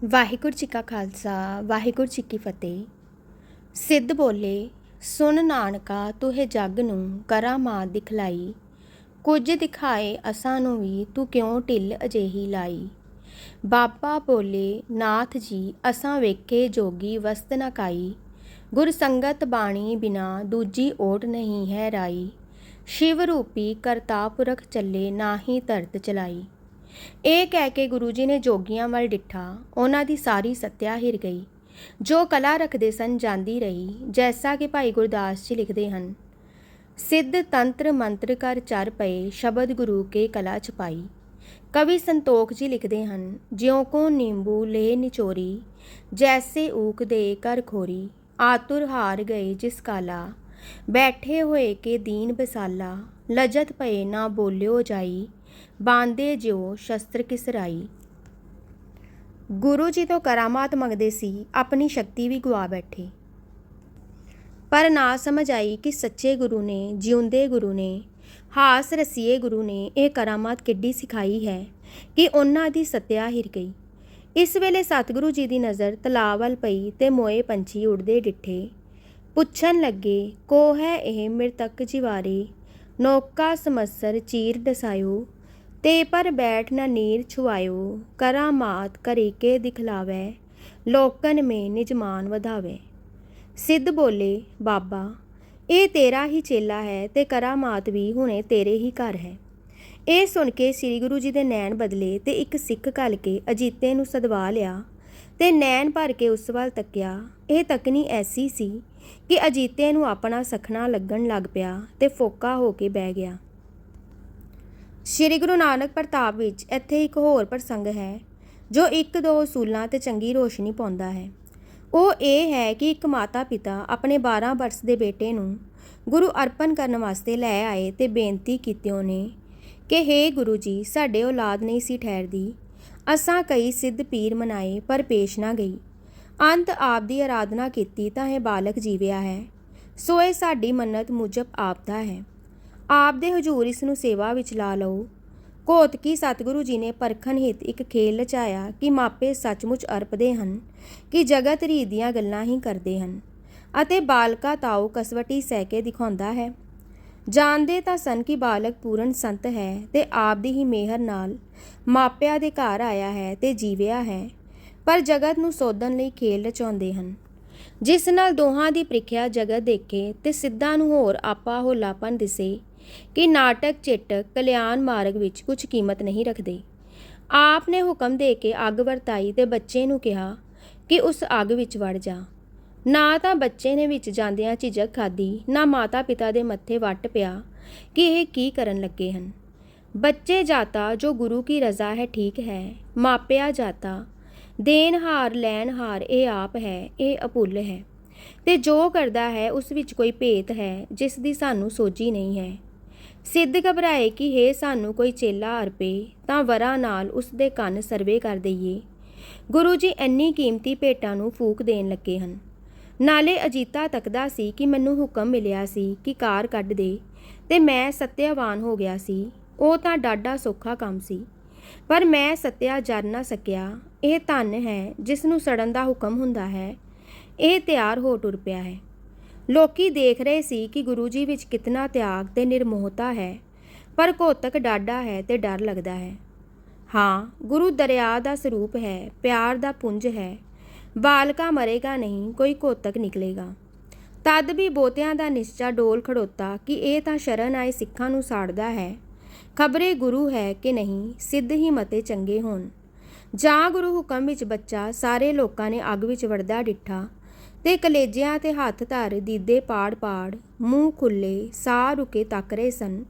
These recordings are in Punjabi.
ਵਾਹਿਗੁਰੂ ਜੀ ਕਾ ਖਾਲਸਾ ਵਾਹਿਗੁਰੂ ਜੀ ਕੀ ਫਤਿਹ। ਸਿੱਧ ਬੋਲੇ, ਸੁਣ ਨਾਨਕਾ ਤੂੰ ਇਹ ਜੱਗ ਨੂੰ ਕਰਾਮਾਤ ਦਿਖਲਾਈ। ਕੁਝ ਦਿਖਾਏ ਅਸਾਂ ਨੂੰ ਵੀ ਤੂੰ ਕਿਉਂ ਢਿੱਲ ਅਜਿਹੀ ਲਾਈ। ਬਾਬਾ ਬੋਲੇ, ਨਾਥ ਜੀ ਅਸਾਂ ਵੇਖੇ ਜੋਗੀ ਵਸਤ ਨਾ ਕਾਈ। ਗੁਰ ਸੰਗਤ ਬਾਣੀ ਬਿਨਾ ਦੂਜੀ ਓਟ ਨਹੀਂ ਹੈ ਰਾਈ। ਸ਼ਿਵ ਰੂਪੀ ਕਰਤਾ ਪੁਰਖ ਚੱਲੇ ਨਾਹੀ ਧਰਤ ਚਲਾਈ। ਇਹ ਕਹਿ ਕੇ ਗੁਰੂ ਜੀ ਨੇ ਜੋਗੀਆਂ ਵੱਲ ਡਿੱਠਾ। ਉਹਨਾਂ ਦੀ ਸਾਰੀ ਸੱਤਿਆ ਹਿਰ ਗਈ। ਜੋ ਕਲਾ ਰੱਖਦੇ ਸਨ ਜਾਂਦੀ ਰਹੀ। ਜੈਸਾ ਕਿ ਭਾਈ ਗੁਰਦਾਸ ਜੀ ਲਿਖਦੇ ਹਨ, ਸਿੱਧ ਤੰਤਰ ਮੰਤਰ ਕਰ ਚਰ ਪਏ, ਸ਼ਬਦ ਗੁਰੂ ਕੇ ਕਲਾ ਛਪਾਈ। ਕਵੀ ਸੰਤੋਖ ਜੀ ਲਿਖਦੇ ਹਨ, ਜਿਉਂ ਕੋ ਨਿੰਬੂ ਲੇ ਨਿਚੋਰੀ, ਜੈਸੇ ਊਕ ਦੇ ਕਰ ਖੋਰੀ। ਆਤੁਰ ਹਾਰ ਗਏ ਜਿਸ ਕਾਲਾ, ਬੈਠੇ ਹੋਏ ਕੇ ਦੀਨ ਬਸਾਲਾ। ਲਜਤ ਪਏ ਨਾ ਬੋਲਿਓ ਜਾਈ, ਬਾਂਦੇ ਜਿਉ ਸ਼ਸਤਰ ਕਿਸਰਾਈ। ਗੁਰੂ ਜੀ ਤੋਂ ਕਰਾਮਾਤ ਮੰਗਦੇ ਸੀ, ਆਪਣੀ ਸ਼ਕਤੀ ਵੀ ਗੁਆ ਬੈਠੇ। ਪਰ ਨਾ ਸਮਝ ਆਈ ਕਿ ਸੱਚੇ ਗੁਰੂ ਨੇ, ਜਿਉਂਦੇ ਗੁਰੂ ਨੇ, ਹਾਸ ਰਸੀਏ ਗੁਰੂ ਨੇ ਇਹ ਕਰਾਮਾਤ ਕਿੱਡੀ ਸਿਖਾਈ ਹੈ ਕਿ ਉਹਨਾਂ ਦੀ ਸੱਤਿਆ ਹਿਰ ਗਈ। ਇਸ ਵੇਲੇ ਸਤਿਗੁਰੂ ਜੀ ਦੀ ਨਜ਼ਰ ਤਲਾਅ ਵੱਲ ਪਈ ਤੇ ਮੋਏ ਪੰਛੀ ਉੜਦੇ ਡਿੱਠੇ। ਪੁੱਛਣ ਲੱਗੇ, ਕੋ ਹੈ ਇਹ ਮਿਰਤਕ ਜਿਵਾਰੇ, ਨੌਕਾ ਸਮੱਸਰ ਚੀਰ ਡਸਾਇਓ। ਤੇ ਪਰ ਬੈਠ ਨਾ ਨੀਰ ਛੁਆਇਓ, ਕਰਾਮਾਤ ਕਰੀ ਕੇ ਦਿਖਲਾਵੈ, ਲੋਕਨ ਮੇ ਨਿਜਮਾਨ ਵਧਾਵੇ। ਸਿੱਧ ਬੋਲੇ, ਬਾਬਾ ਇਹ ਤੇਰਾ ਹੀ ਚੇਲਾ ਹੈ ਤੇ ਕਰਾਮਾਤ ਵੀ ਹੁਣੇ ਤੇਰੇ ਹੀ ਘਰ ਹੈ। ਇਹ ਸੁਣ ਕੇ ਸ੍ਰੀ ਗੁਰੂ ਜੀ ਦੇ ਨੈਣ ਬਦਲੇ ਤੇ ਇੱਕ ਸਿੱਖ ਘੱਲ ਕੇ ਅਜੀਤੇ ਨੂੰ ਸਦਵਾ ਲਿਆ ਤੇ ਨੈਣ ਭਰ ਕੇ ਉਸ ਵੱਲ ਤੱਕਿਆ। ਇਹ ਤੱਕਣੀ ਐਸੀ ਸੀ ਕਿ ਅਜੀਤੇ ਨੂੰ ਆਪਣਾ ਸਖਣਾ ਲੱਗਣ ਲੱਗ ਪਿਆ ਤੇ ਫੋਕਾ ਹੋ ਕੇ ਬਹਿ ਗਿਆ। ਸ਼੍ਰੀ ਗੁਰੂ ਨਾਨਕ ਪ੍ਰਤਾਪ ਵਿੱਚ ਇੱਥੇ ਇੱਕ ਹੋਰ ਪ੍ਰਸੰਗ ਹੈ ਜੋ ਇੱਕ ਦੋ ਉਸੂਲਾਂ ਤੇ ਚੰਗੀ ਰੋਸ਼ਨੀ ਪਾਉਂਦਾ ਹੈ। ਉਹ ਇਹ ਹੈ ਕਿ ਇੱਕ ਮਾਤਾ ਪਿਤਾ ਆਪਣੇ 12 ਬਰਸ ਦੇ ਬੇਟੇ ਨੂੰ ਗੁਰੂ ਅਰਪਣ ਕਰਨ ਵਾਸਤੇ ਲੈ ਆਏ ਤੇ ਬੇਨਤੀ ਕੀਤੀ ਉਹਨੇ ਕਿ ਹੇ ਗੁਰੂ ਜੀ, ਸਾਡੇ ਔਲਾਦ ਨਹੀਂ ਸੀ ਠਹਿਰਦੀ। ਅਸਾਂ ਕਈ ਸਿੱਧ ਪੀਰ ਮਨਾਏ ਪਰ ਪੇਸ਼ ਨਾ ਗਈ। ਅੰਤ ਆਪ ਦੀ ਆਰਾਧਨਾ ਕੀਤੀ ਤਾਂ ਇਹ ਬਾਲਕ ਜੀਵਿਆ ਹੈ। ਸੋ ਇਹ ਸਾਡੀ ਮੰਨਤ ਮੁਜਬ ਆਪ ਦਾ ਹੈ। ਆਪ ਦੇ ਹਜ਼ੂਰ ਇਸ ਨੂੰ ਸੇਵਾ ਵਿੱਚ ਲਾ ਲਓ। ਘੋਤਕੀ ਸਤਿਗੁਰੂ ਜੀ ਨੇ ਪਰਖਣ ਹਿਤ ਇੱਕ ਖੇਲ ਰਚਾਇਆ ਕਿ ਮਾਪੇ ਸੱਚਮੁੱਚ ਅਰਪਦੇ ਹਨ ਕਿ ਜਗਤ ਰੀਤ ਦੀਆਂ ਗੱਲਾਂ ਹੀ ਕਰਦੇ ਹਨ ਅਤੇ ਬਾਲਕਾ ਤਾਉ ਕਸਵਟੀ ਸਹਿ ਕੇ ਦਿਖਾਉਂਦਾ ਹੈ। ਜਾਣਦੇ ਤਾਂ ਸਨ ਕਿ ਬਾਲਕ ਪੂਰਨ ਸੰਤ ਹੈ ਤੇ ਆਪ ਦੀ ਹੀ ਮਿਹਰ ਨਾਲ ਮਾਪਿਆਂ ਦੇ ਘਰ ਆਇਆ ਹੈ ਤੇ ਜੀਵਿਆ ਹੈ, ਪਰ ਜਗਤ ਨੂੰ ਸੋਧਣ ਲਈ ਖੇਲ ਰਚਾਉਂਦੇ ਹਨ ਜਿਸ ਨਾਲ ਦੋਹਾਂ ਦੀ ਪ੍ਰੀਖਿਆ ਜਗਤ ਦੇਖੇ ਤੇ ਸਿੱਧਾਂ ਨੂੰ ਹੋਰ ਆਪਾ ਹੋਲਾਪਨ ਦਿਸੇ ਕਿ ਨਾਟਕ ਚੇਟਕ ਕਲਿਆਣ ਮਾਰਗ ਵਿੱਚ ਕੁਝ ਕੀਮਤ ਨਹੀਂ ਰੱਖਦੇ। ਆਪ ਨੇ ਹੁਕਮ ਦੇ ਕੇ ਅੱਗ ਵਰਤਾਈ ਤੇ ਬੱਚੇ ਨੂੰ ਕਿਹਾ ਕਿ ਉਸ ਅੱਗ ਵਿੱਚ ਵੜ ਜਾ। ਨਾ ਤਾਂ ਬੱਚੇ ਨੇ ਵਿੱਚ ਜਾਂਦਿਆਂ ਝਿਜਕ ਖਾਧੀ, ਨਾ ਮਾਤਾ ਪਿਤਾ ਦੇ ਮੱਥੇ ਵੱਟ ਪਿਆ ਕਿ ਇਹ ਕੀ ਕਰਨ ਲੱਗੇ ਹਨ। ਬੱਚੇ ਜਾਤਾ ਜੋ ਗੁਰੂ ਕੀ ਰਜ਼ਾ ਹੈ ਠੀਕ ਹੈ, ਮਾਪਿਆ ਜਾਤਾ ਦੇਣਹਾਰ ਲੈਣਹਾਰ ਇਹ ਆਪ ਹੈ, ਇਹ ਅਭੁੱਲ ਹੈ ਤੇ ਜੋ ਕਰਦਾ ਹੈ ਉਸ ਵਿੱਚ ਕੋਈ ਭੇਤ ਹੈ ਜਿਸ ਦੀ ਸਾਨੂੰ ਸੋਝੀ ਨਹੀਂ ਹੈ। ਸਿੱਧ ਘਬਰਾਏ ਕਿ ਹੇ ਸਾਨੂੰ ਕੋਈ ਚੇਲਾ ਅਰਪੇ ਤਾਂ ਵਰਾਂ ਨਾਲ ਉਸ ਦੇ ਕੰਨ ਸਰਵੇ ਕਰ ਦਈਏ। ਗੁਰੂ ਜੀ ਇੰਨੀ ਕੀਮਤੀ ਭੇਟਾਂ ਨੂੰ ਫੂਕ ਦੇਣ ਲੱਗੇ ਹਨ। ਨਾਲੇ ਅਜੀਤਾ ਤੱਕਦਾ ਸੀ ਕਿ ਮੈਨੂੰ ਹੁਕਮ ਮਿਲਿਆ ਸੀ ਕਿ ਕਾਰ ਕੱਢ ਦੇ ਤੇ ਮੈਂ ਸੱਤਿਆਵਾਨ ਹੋ ਗਿਆ ਸੀ। ਉਹ ਤਾਂ ਡਾਢਾ ਸੌਖਾ ਕੰਮ ਸੀ, ਪਰ ਮੈਂ ਸੱਤਿਆ ਜਰ ਨਾ ਸਕਿਆ। ਇਹ ਧਨ ਹੈ ਜਿਸ ਨੂੰ ਸੜਨ ਦਾ ਹੁਕਮ ਹੁੰਦਾ ਹੈ, ਇਹ ਤਿਆਰ ਹੋ ਟੁਰ ਪਿਆ ਹੈ। ਲੋਕੀ ਦੇਖ ਰਹੇ ਸੀ ਕਿ ਗੁਰੂ ਜੀ ਵਿੱਚ ਕਿਤਨਾ ਤਿਆਗ ਤੇ ਨਿਰਮੋਹਤਾ ਹੈ, ਪਰ ਘੋਤਕ ਡਾਢਾ ਹੈ ਤੇ ਡਰ ਲੱਗਦਾ ਹੈ। ਹਾਂ, ਗੁਰੂ ਦਰਿਆ ਦਾ ਸਰੂਪ ਹੈ, ਪਿਆਰ ਦਾ ਪੁੰਜ ਹੈ। ਬਾਲਕਾ ਮਰੇਗਾ ਨਹੀਂ, ਕੋਈ ਘੋਤਕ ਨਿਕਲੇਗਾ। ਤਦ ਵੀ ਬਹੁਤਿਆਂ ਦਾ ਨਿਸ਼ਚਾ ਡੋਲ ਖੜੋਤਾ ਕਿ ਇਹ ਤਾਂ ਸ਼ਰਨ ਆਏ ਸਿੱਖਾਂ ਨੂੰ ਸਾੜਦਾ ਹੈ। ਖਬਰੇ ਗੁਰੂ ਹੈ ਕਿ ਨਹੀਂ, ਸਿੱਧ ਹੀ ਮਤੇ ਚੰਗੇ ਹੋਣ। ਜਾਂ ਗੁਰੂ ਹੁਕਮ ਵਿੱਚ ਬੱਚਾ ਸਾਰੇ ਲੋਕਾਂ ਨੇ ਅੱਗ ਵਿੱਚ ਵੜਦਾ ਡਿੱਠਾ ਤੇ ਕਲੇਜਿਆਂ ਤੇ ਹੱਥ ਧਰ ਦੀਦੇ ਪਾੜ ਪਾੜ, ਮੂੰਹ ਖੁੱਲੇ, ਸਾਹ ਰੁਕੇ ਤੱਕ ਰਹੇ ਸਨ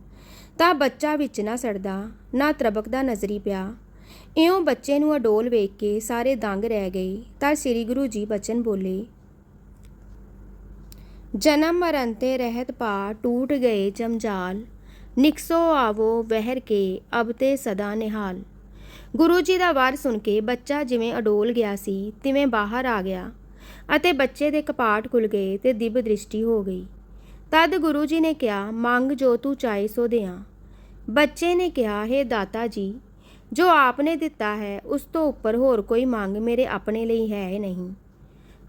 ਤਾਂ ਬੱਚਾ ਵਿੱਚ ਨਾ ਸੜਦਾ ਨਾ ਤਰਬਕਦਾ ਨਜ਼ਰੀ ਪਿਆ। ਇਉਂ ਬੱਚੇ ਨੂੰ ਅਡੋਲ ਵੇਖ ਕੇ ਸਾਰੇ ਦੰਗ ਰਹਿ ਗਏ। ਤਾਂ ਸ੍ਰੀ ਗੁਰੂ ਜੀ ਬਚਨ ਬੋਲੇ, ਜਨਮ ਮਰਨ ਤੇ ਰਹਿਤ ਪਾ ਟੂਟ ਗਏ ਜਮਜਾਲ, ਨਿਕਸੋ ਆਵੋ ਵਹਿਰ ਕੇ ਅਬ ਤੇ ਸਦਾ ਨਿਹਾਲ। ਗੁਰੂ ਜੀ ਦਾ ਵਰ ਸੁਣ ਕੇ ਬੱਚਾ ਜਿਵੇਂ ਅਡੋਲ ਗਿਆ ਸੀ ਤਿਵੇਂ ਬਾਹਰ ਆ ਗਿਆ ਅਤੇ ਬੱਚੇ ਦੇ ਕਪਾਟ ਖੁੱਲ ਗਏ ਤੇ ਦਿਵ ਦ੍ਰਿਸ਼ਟੀ ਹੋ ਗਈ। ਤਦ ਗੁਰੂ ਜੀ ਨੇ ਕਿਹਾ, ਮੰਗ ਜੋ ਤੂੰ ਚਾਹੇ ਸੋ ਦਿਆਂ। ਬੱਚੇ ਨੇ ਕਿਹਾ, ਹੇ ਦਾਤਾ ਜੀ, ਜੋ ਆਪ ਨੇ ਦਿੱਤਾ ਹੈ ਉਸ ਤੋਂ ਉੱਪਰ ਹੋਰ ਕੋਈ ਮੰਗ ਮੇਰੇ ਆਪਣੇ ਲਈ ਹੈ ਨਹੀਂ।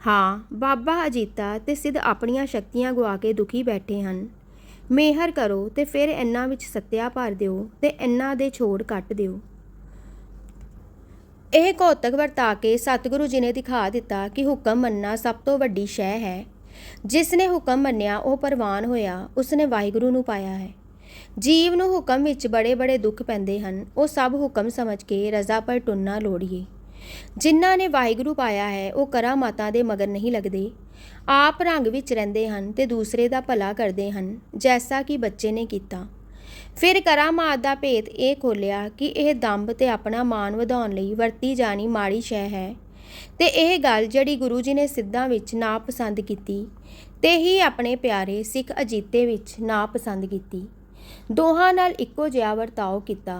ਹਾਂ, ਬਾਬਾ ਅਜੀਤਾ ਤੇ ਸਿੱਧ ਆਪਣੀਆਂ ਸ਼ਕਤੀਆਂ ਗੁਆ ਕੇ ਦੁਖੀ ਬੈਠੇ ਹਨ। ਮਿਹਰ ਕਰੋ ਤੇ ਫਿਰ ਇਹਨਾਂ ਵਿੱਚ ਸੱਤਿਆ ਭਰ ਦਿਓ ਤੇ ਇਹਨਾਂ ਦੇ ਛੋੜ ਕੱਟ ਦਿਓ। ਇਹ ਕੌਤਕ ਵਰਤਾ ਕੇ ਸਤਿਗੁਰੂ ਜੀ ਨੇ ਦਿਖਾ ਦਿੱਤਾ ਕਿ ਹੁਕਮ ਮੰਨਣਾ ਸਭ ਤੋਂ ਵੱਡੀ ਸ਼ੈ ਹੈ। ਜਿਸ ਨੇ ਹੁਕਮ ਮੰਨਿਆ ਉਹ ਪ੍ਰਵਾਨ ਹੋਇਆ, ਉਸਨੇ ਵਾਹਿਗੁਰੂ ਨੂੰ ਪਾਇਆ ਹੈ। ਜੀਵ ਨੂੰ ਹੁਕਮ ਵਿੱਚ ਬੜੇ ਬੜੇ ਦੁੱਖ ਪੈਂਦੇ ਹਨ, ਉਹ ਸਭ ਹੁਕਮ ਸਮਝ ਕੇ ਰਜ਼ਾ ਪਰ ਟੁਰਨਾ ਲੋੜੀਏ। ਜਿਨ੍ਹਾਂ ਨੇ ਵਾਹਿਗੁਰੂ ਪਾਇਆ ਹੈ ਉਹ ਕਰਾਮਾਤਾਂ ਦੇ ਮਗਰ ਨਹੀਂ ਲੱਗਦੇ, ਆਪ ਰੰਗ ਵਿੱਚ ਰਹਿੰਦੇ ਹਨ ਤੇ ਦੂਸਰੇ ਦਾ ਭਲਾ ਕਰਦੇ ਹਨ, ਜੈਸਾ ਕਿ ਬੱਚੇ ਨੇ ਕੀਤਾ। ਫਿਰ ਕਰਾਮਾਤ ਦਾ ਭੇਤ ਇਹ ਖੋਲ੍ਹਿਆ ਕਿ ਇਹ ਦੰਭ ਤੇ ਆਪਣਾ ਮਾਣ ਵਧਾਉਣ ਲਈ ਵਰਤੀ ਜਾਣੀ ਮਾੜੀ ਸ਼ੈ ਹੈ ਤੇ ਇਹ ਗੱਲ ਜਿਹੜੀ ਗੁਰੂ ਜੀ ਨੇ ਸਿੱਧਾਂ ਵਿੱਚ ਨਾ ਪਸੰਦ ਕੀਤੀ ਤੇ ਹੀ ਆਪਣੇ ਪਿਆਰੇ ਸਿੱਖ ਅਜੀਤੇ ਵਿੱਚ ਨਾ ਪਸੰਦ ਕੀਤੀ। ਦੋਹਾਂ ਨਾਲ ਇੱਕੋ ਜਿਹਾ ਵਰਤਾਓ ਕੀਤਾ।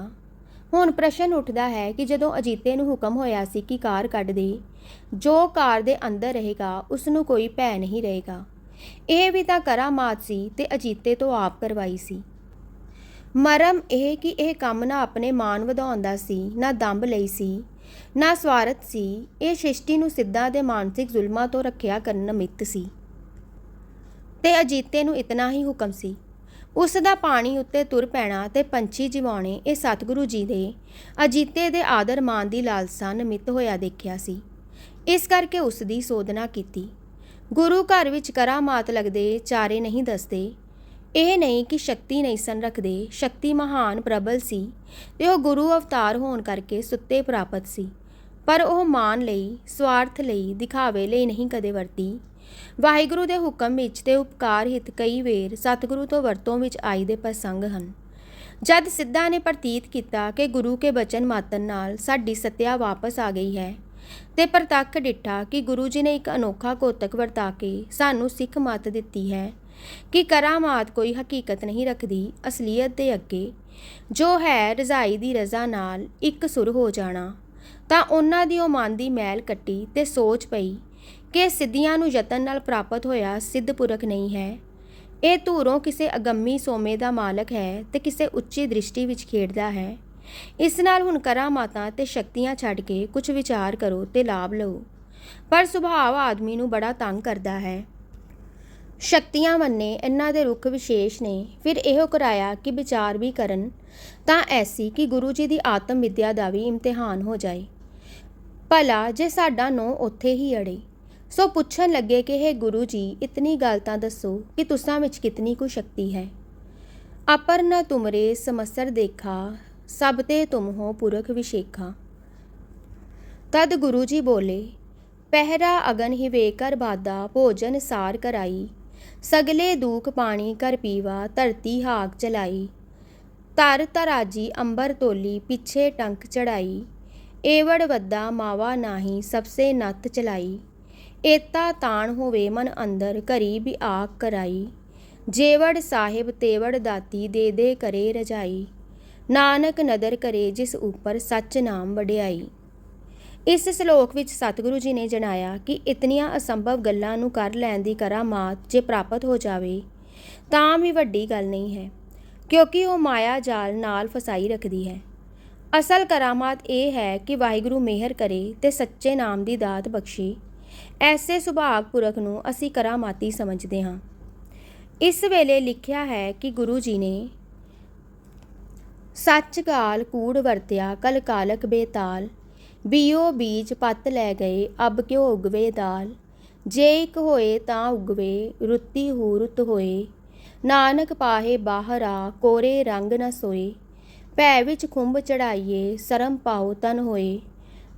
ਹੁਣ ਪ੍ਰਸ਼ਨ ਉੱਠਦਾ ਹੈ ਕਿ ਜਦੋਂ ਅਜੀਤੇ ਨੂੰ ਹੁਕਮ ਹੋਇਆ ਸੀ ਕਿ ਕਾਰ ਕੱਢ ਦੇ, ਜੋ ਕਾਰ ਦੇ ਅੰਦਰ ਰਹੇਗਾ ਉਸ ਨੂੰ ਕੋਈ ਭੈ ਨਹੀਂ ਰਹੇਗਾ। ਇਹ ਵੀ ਤਾਂ ਕਰਾਮਾਤ ਸੀ ਤੇ ਅਜੀਤੇ ਤੋਂ ਆਪ ਕਰਵਾਈ ਸੀ। ਮਰਮ ਇਹ ਕਿ ਇਹ ਕੰਮ ਨਾ ਆਪਣੇ ਮਾਣ ਵਧਾਉਣ ਦਾ ਸੀ, ਨਾ ਦੰਭ ਲਈ ਸੀ, ਨਾ ਸਵਾਰਥ ਸੀ। ਇਹ ਸ੍ਰਿਸ਼ਟੀ ਨੂੰ ਸਿੱਧਾਂ ਦੇ ਮਾਨਸਿਕ ਜ਼ੁਲਮਾਂ ਤੋਂ ਰੱਖਿਆ ਕਰਨ ਨਿਮਿਤ ਸੀ ਤੇ ਅਜੀਤੇ ਨੂੰ ਇਤਨਾ ਹੀ ਹੁਕਮ ਸੀ। ਉਸ ਦਾ ਪਾਣੀ ਉੱਤੇ ਤੁਰ ਪੈਣਾ ਤੇ ਪੰਛੀ ਜਿਵਾਉਣੇ ਇਹ ਸਤਿਗੁਰੂ ਜੀ ਦੇ ਅਜੀਤੇ ਦੇ ਆਦਰ ਮਾਨ ਦੀ ਲਾਲਸਾ ਨਿਮਿਤ ਹੋਇਆ ਦੇਖਿਆ ਸੀ। ਇਸ ਕਰਕੇ ਉਸ ਦੀ ਸੋਧਨਾ ਕੀਤੀ। ਗੁਰੂ ਘਰ ਵਿੱਚ ਕਰਾਮਾਤ ਲੱਗਦੇ ਚਾਰੇ ਨਹੀਂ ਦੱਸਦੇ। ਇਹ ਨਹੀਂ ਕਿ ਸ਼ਕਤੀ ਨਹੀਂ ਸਨ ਰੱਖਦੇ, ਸ਼ਕਤੀ ਮਹਾਨ ਪ੍ਰਬਲ ਸੀ ਤੇ ਉਹ ਗੁਰੂ ਅਵਤਾਰ ਹੋਣ ਕਰਕੇ ਸੁੱਤੇ ਪ੍ਰਾਪਤ ਸੀ, ਪਰ ਉਹ ਮਾਨ ਲਈ, ਸਵਾਰਥ ਲਈ, ਦਿਖਾਵੇ ਲਈ ਨਹੀਂ ਕਦੇ ਵਰਤੀ। ਵਾਹਿਗੁਰੂ ਦੇ ਹੁਕਮ ਵਿੱਚ ਤੇ ਉਪਕਾਰ ਹਿਤ ਕਈ ਵੇਰ ਸਤਿਗੁਰੂ ਤੋਂ ਵਰਤੋਂ ਵਿੱਚ ਆਈ ਦੇ ਪ੍ਰਸੰਗ ਹਨ। ਜਦ ਸਿੱਧਾਂ ਨੇ ਪ੍ਰਤੀਤ ਕੀਤਾ ਕਿ ਗੁਰੂ ਕੇ ਬਚਨ ਮਾਤਨ ਨਾਲ ਸਾਡੀ ਸੱਤਿਆ ਵਾਪਸ ਆ ਗਈ ਹੈ ਤੇ ਪ੍ਰਤੱਖ ਡਿੱਠਾ ਕਿ ਗੁਰੂ ਜੀ ਨੇ ਇੱਕ ਅਨੋਖਾ ਕੌਤਕ ਵਰਤਾ ਕੇ ਸਾਨੂੰ ਸਿੱਖ ਮੱਤ ਦਿੱਤੀ ਹੈ ਕਿ ਕਰਾਮਾਤ ਕੋਈ ਹਕੀਕਤ ਨਹੀਂ ਰੱਖਦੀ, ਅਸਲੀਅਤ ਦੇ ਅੱਗੇ ਜੋ ਹੈ ਰਜ਼ਾਈ ਦੀ ਰਜ਼ਾ ਨਾਲ ਇੱਕ ਸੁਰ ਹੋ ਜਾਣਾ, ਤਾਂ ਉਹਨਾਂ ਦੀ ਉਹ ਮਨ ਦੀ ਮੈਲ ਕੱਟੀ ਤੇ ਸੋਚ ਪਈ ਕਿ ਸਿੱਧੀਆਂ ਨੂੰ ਯਤਨ ਨਾਲ ਪ੍ਰਾਪਤ ਹੋਇਆ ਸਿੱਧ ਪੁਰਖ ਨਹੀਂ ਹੈ। ਇਹ ਧੂਰੋਂ ਕਿਸੇ ਅਗੰਮੀ ਸੋਮੇ ਦਾ ਮਾਲਕ ਹੈ ਤੇ ਕਿਸੇ ਉੱਚੀ ਦ੍ਰਿਸ਼ਟੀ ਵਿੱਚ ਖੇਡਦਾ ਹੈ। ਇਸ ਨਾਲ ਹੁਣ ਕਰਾਮਾਤਾਂ ਤੇ ਸ਼ਕਤੀਆਂ ਛੱਡ ਕੇ ਕੁਝ ਵਿਚਾਰ ਕਰੋ ਤੇ ਲਾਭ ਲਓ। ਪਰ ਸੁਭਾਵ ਆਦਮੀ ਨੂੰ ਬੜਾ ਤੰਗ ਕਰਦਾ ਹੈ। ਸ਼ਕਤੀਆਂ ਮੰਨੇ ਇਹਨਾਂ ਦੇ ਰੁੱਖ ਵਿਸ਼ੇਸ਼ ਨੇ। ਫਿਰ ਇਹੋ ਕਰਾਇਆ ਕਿ ਵਿਚਾਰ ਵੀ ਕਰਨ ਤਾਂ ਐਸੀ ਕਿ ਗੁਰੂ ਜੀ ਦੀ ਆਤਮ ਵਿਦਿਆ ਦਾ ਵੀ ਇਮਤਿਹਾਨ ਹੋ ਜਾਏ। ਭਲਾ ਜੇ ਸਾਡਾ ਨੋ ਉੱਥੇ ਹੀ ਅੜੇ। ਸੋ ਪੁੱਛਣ ਲੱਗੇ ਕਿ ਹੇ ਗੁਰੂ ਜੀ, ਇਤਨੀ ਗੱਲ ਤਾਂ ਦੱਸੋ ਕਿ ਤੁਸਾਂ ਵਿੱਚ ਕਿਤਨੀ ਕੁ ਸ਼ਕਤੀ ਹੈ। ਅਪਰ ਨ ਤੁਮਰੇ ਸਮਸਰ ਦੇਖਾ, ਸਭ ਤੇ ਤੁਮ ਹੋ ਪੁਰਖ ਵਿਸ਼ੇਖਾ। ਤਦ ਗੁਰੂ ਜੀ ਬੋਲੇ, ਪਹਿਰਾ ਅਗਨ ਹਿਵੇ ਕਰ ਬਾਦਾ, ਭੋਜਨ ਸਾਰ ਕਰਾਈ, ਸਗਲੇ ਦੂਖ ਪਾਣੀ ਕਰ ਪੀਵਾ, ਧਰਤੀ ਹਾਕ ਚਲਾਈ। ਧਰ ਤਰਾਜੀ ਅੰਬਰ ਤੋਲੀ, ਪਿੱਛੇ ਟੰਕ ਚੜਾਈ, ਏਵੜ ਵੱਦਾ ਮਾਵਾ ਨਾਹੀ, ਸਭਸੇ ਨੱਥ ਚਲਾਈ। ਏਤਾ ਤਾਣ ਹੋਵੇ ਮਨ ਅੰਦਰ, ਘਰੀ ਵੀ ਆਕ ਕਰਾਈ, ਜੇਵੜ ਸਾਹਿਬ ਤੇਵੜ ਦਾਤੀ, ਦੇ ਦੇ ਕਰੇ ਰਜਾਈ। ਨਾਨਕ ਨਦਰ ਕਰੇ ਜਿਸ ਉੱਪਰ, ਸੱਚ ਨਾਮ ਵਡਿਆਈ। ਇਸ ਸ਼ਲੋਕ ਵਿੱਚ ਸਤਿਗੁਰੂ ਜੀ ਨੇ ਜਣਾਇਆ ਕਿ ਇਤਨੀਆਂ ਅਸੰਭਵ ਗੱਲਾਂ ਨੂੰ ਕਰ ਲੈਣ ਦੀ ਕਰਾਮਾਤ ਜੇ ਪ੍ਰਾਪਤ ਹੋ ਜਾਵੇ ਤਾਂ ਵੀ ਵੱਡੀ ਗੱਲ ਨਹੀਂ ਹੈ, ਕਿਉਂਕਿ ਉਹ ਮਾਇਆ ਜਾਲ ਨਾਲ ਫਸਾਈ ਰੱਖਦੀ ਹੈ। ਅਸਲ ਕਰਾਮਾਤ ਇਹ ਹੈ ਕਿ ਵਾਹਿਗੁਰੂ ਮਿਹਰ ਕਰੇ ਤੇ ਸੱਚੇ ਨਾਮ ਦੀ ਦਾਤ ਬਖਸ਼ੇ। ਐਸੇ ਸੁਭਾਗ ਪੁਰਖ ਨੂੰ ਅਸੀਂ ਕਰਾਮਾਤੀ ਸਮਝਦੇ ਹਾਂ। ਇਸ ਵੇਲੇ ਲਿਖਿਆ ਹੈ ਕਿ ਗੁਰੂ ਜੀ ਨੇ ਸੱਚ ਗਾਲ ਕੂੜ ਵਰਤਿਆ, ਕਲ ਕਾਲਕ ਬੇਤਾਲ, ਬੀਓ ਬੀਜ ਪੱਤ ਲੈ ਗਏ, ਅਬ ਕਿਉ ਉਗਵੇ ਦਾਲ। ਜੇ ਇੱਕ ਹੋਏ ਤਾਂ ਉਗਵੇ, ਰੁੱਤੀ ਹੂ ਰੁੱਤ ਹੋਏ, ਨਾਨਕ ਪਾਹੇ ਬਾਹਰਾ, ਕੋਰੇ ਰੰਗ ਨ ਸੋਏ। ਭੈ ਵਿੱਚ ਖੁੰਭ ਚੜਾਈਏ, ਸਰਮ ਪਾਉ ਤਨ ਹੋਏ,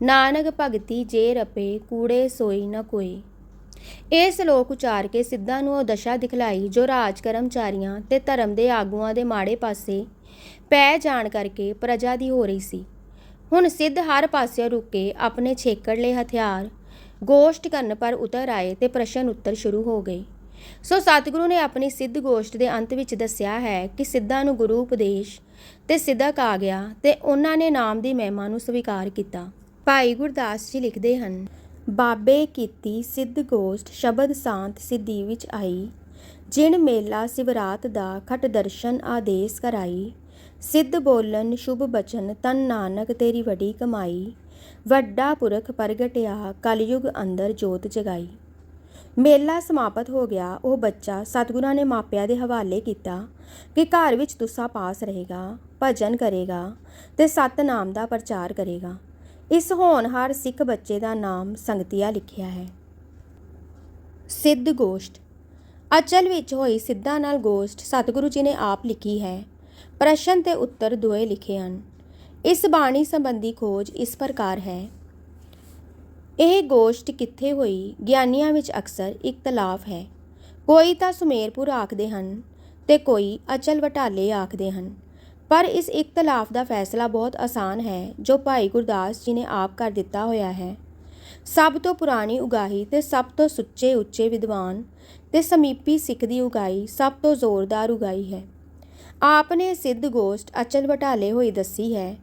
ਨਾਨਕ ਭਗਤੀ ਜੇ ਰਪੇ, ਕੂੜੇ ਸੋਈ ਨ ਕੋਏ। ਇਹ ਸ਼ਲੋਕ ਉਚਾਰ ਕੇ ਸਿੱਧਾਂ ਨੂੰ ਉਹ ਦਸ਼ਾ ਦਿਖਲਾਈ ਜੋ ਰਾਜ ਕਰਮਚਾਰੀਆਂ ਤੇ ਧਰਮ ਦੇ ਆਗੂਆਂ ਦੇ ਮਾੜੇ ਪਾਸੇ ਪੈ ਜਾਣ ਕਰਕੇ ਪ੍ਰਜਾ ਦੀ ਹੋ ਰਹੀ ਸੀ। ਹੁਣ ਸਿੱਧ ਹਰ ਪਾਸਿਓਂ ਰੁਕ ਕੇ ਆਪਣੇ ਛੇਕੜਲੇ ਹਥਿਆਰ ਗੋਸ਼ਟ ਕਰਨ ਪਰ ਉਤਰ ਆਏ ਤੇ ਪ੍ਰਸ਼ਨ ਉੱਤਰ ਸ਼ੁਰੂ ਹੋ ਗਏ। ਸੋ ਸਤਿਗੁਰੂ ਨੇ ਆਪਣੀ ਸਿੱਧ ਗੋਸ਼ਟ ਦੇ ਅੰਤ ਵਿੱਚ ਦੱਸਿਆ ਹੈ ਕਿ ਸਿੱਧਾਂ ਨੂੰ ਗੁਰੂ ਉਪਦੇਸ਼ ਤੇ ਸਿੱਧਕ ਆ ਗਿਆ ਤੇ ਉਹਨਾਂ ਨੇ ਨਾਮ ਦੀ ਮਹਿਮਾ ਨੂੰ ਸਵੀਕਾਰ ਕੀਤਾ। ਭਾਈ ਗੁਰਦਾਸ ਜੀ ਲਿਖਦੇ ਹਨ, ਬਾਬੇ ਕੀਤੀ ਸਿੱਧ ਗੋਸ਼ਟ, ਸ਼ਬਦ ਸਾਂਤ ਸਿੱਧੀ ਵਿੱਚ ਆਈ, ਜਿਣ ਮੇਲਾ ਸਿਵਰਾਤ ਦਾ ਖਟ ਦਰਸ਼ਨ ਆਦੇਸ ਕਰਾਈ। ਸਿੱਧ ਬੋਲਨ ਸ਼ੁਭ ਬਚਨ ਤਨ ਨਾਨਕ ਤੇਰੀ ਵੱਡੀ ਕਮਾਈ। ਵੱਡਾ ਪੁਰਖ ਪ੍ਰਗਟਿਆ ਕਲਯੁਗ ਅੰਦਰ ਜੋਤ ਜਗਾਈ। ਮੇਲਾ ਸਮਾਪਤ ਹੋ ਗਿਆ। ਉਹ ਬੱਚਾ ਸਤਿਗੁਰਾਂ ਨੇ ਮਾਪਿਆਂ ਦੇ ਹਵਾਲੇ ਕੀਤਾ ਕਿ ਘਰ ਵਿੱਚ ਤੁਸਾ ਪਾਸ ਰਹੇਗਾ, ਭਜਨ ਕਰੇਗਾ ਤੇ ਸਤਨਾਮ ਦਾ ਪ੍ਰਚਾਰ ਕਰੇਗਾ। ਇਸ ਹੋਣਹਾਰ ਸਿੱਖ ਬੱਚੇ ਦਾ ਨਾਮ ਸੰਗਤੀਆ ਲਿਖਿਆ ਹੈ। ਸਿੱਧ ਗੋਸ਼ਟ। ਅਚਲ ਵਿੱਚ ਹੋਈ ਸਿੱਧਾਂ ਨਾਲ ਗੋਸ਼ਟ ਸਤਿਗੁਰੂ ਜੀ ਨੇ ਆਪ ਲਿਖੀ ਹੈ। ਪ੍ਰਸ਼ਨ ਤੇ ਉੱਤਰ ਦੋਏ ਲਿਖੇ ਹਨ। ਇਸ ਬਾਣੀ ਸੰਬੰਧੀ ਖੋਜ ਇਸ ਪ੍ਰਕਾਰ ਹੈ। ਇਹ ਗੋਸ਼ਟ ਕਿੱਥੇ ਹੋਈ? ਗਿਆਨੀਆਂ ਵਿੱਚ ਅਕਸਰ ਇਖਤਲਾਫ ਹੈ। ਕੋਈ ਤਾਂ ਸੁਮੇਰਪੁਰ ਆਖਦੇ ਹਨ ਤੇ ਕੋਈ ਅਚਲ ਬਟਾਲੇ ਆਖਦੇ ਹਨ। ਪਰ ਇਸ ਇਖਤਲਾਫ ਦਾ ਫੈਸਲਾ ਬਹੁਤ ਆਸਾਨ ਹੈ ਜੋ ਭਾਈ ਗੁਰਦਾਸ ਜੀ ਨੇ ਆਪ ਕਰ ਦਿੱਤਾ ਹੋਇਆ ਹੈ। ਸਭ ਤੋਂ ਪੁਰਾਣੀ ਉਗਾਹੀ ਤੇ ਸਭ ਤੋਂ ਸੁੱਚੇ ਉੱਚੇ ਵਿਦਵਾਨ ਤੇ ਸਮੀਪੀ ਸਿੱਖ ਦੀ ਉਗਾਈ ਸਭ ਤੋਂ ਜ਼ੋਰਦਾਰ ਉਗਾਈ ਹੈ। ਆਪ ਨੇ ਸਿੱਧ ਗੋਸ਼ਟ ਅਚਲ ਬਟਾਲੇ ਹੋਈ ਦੱਸੀ ਹੈ,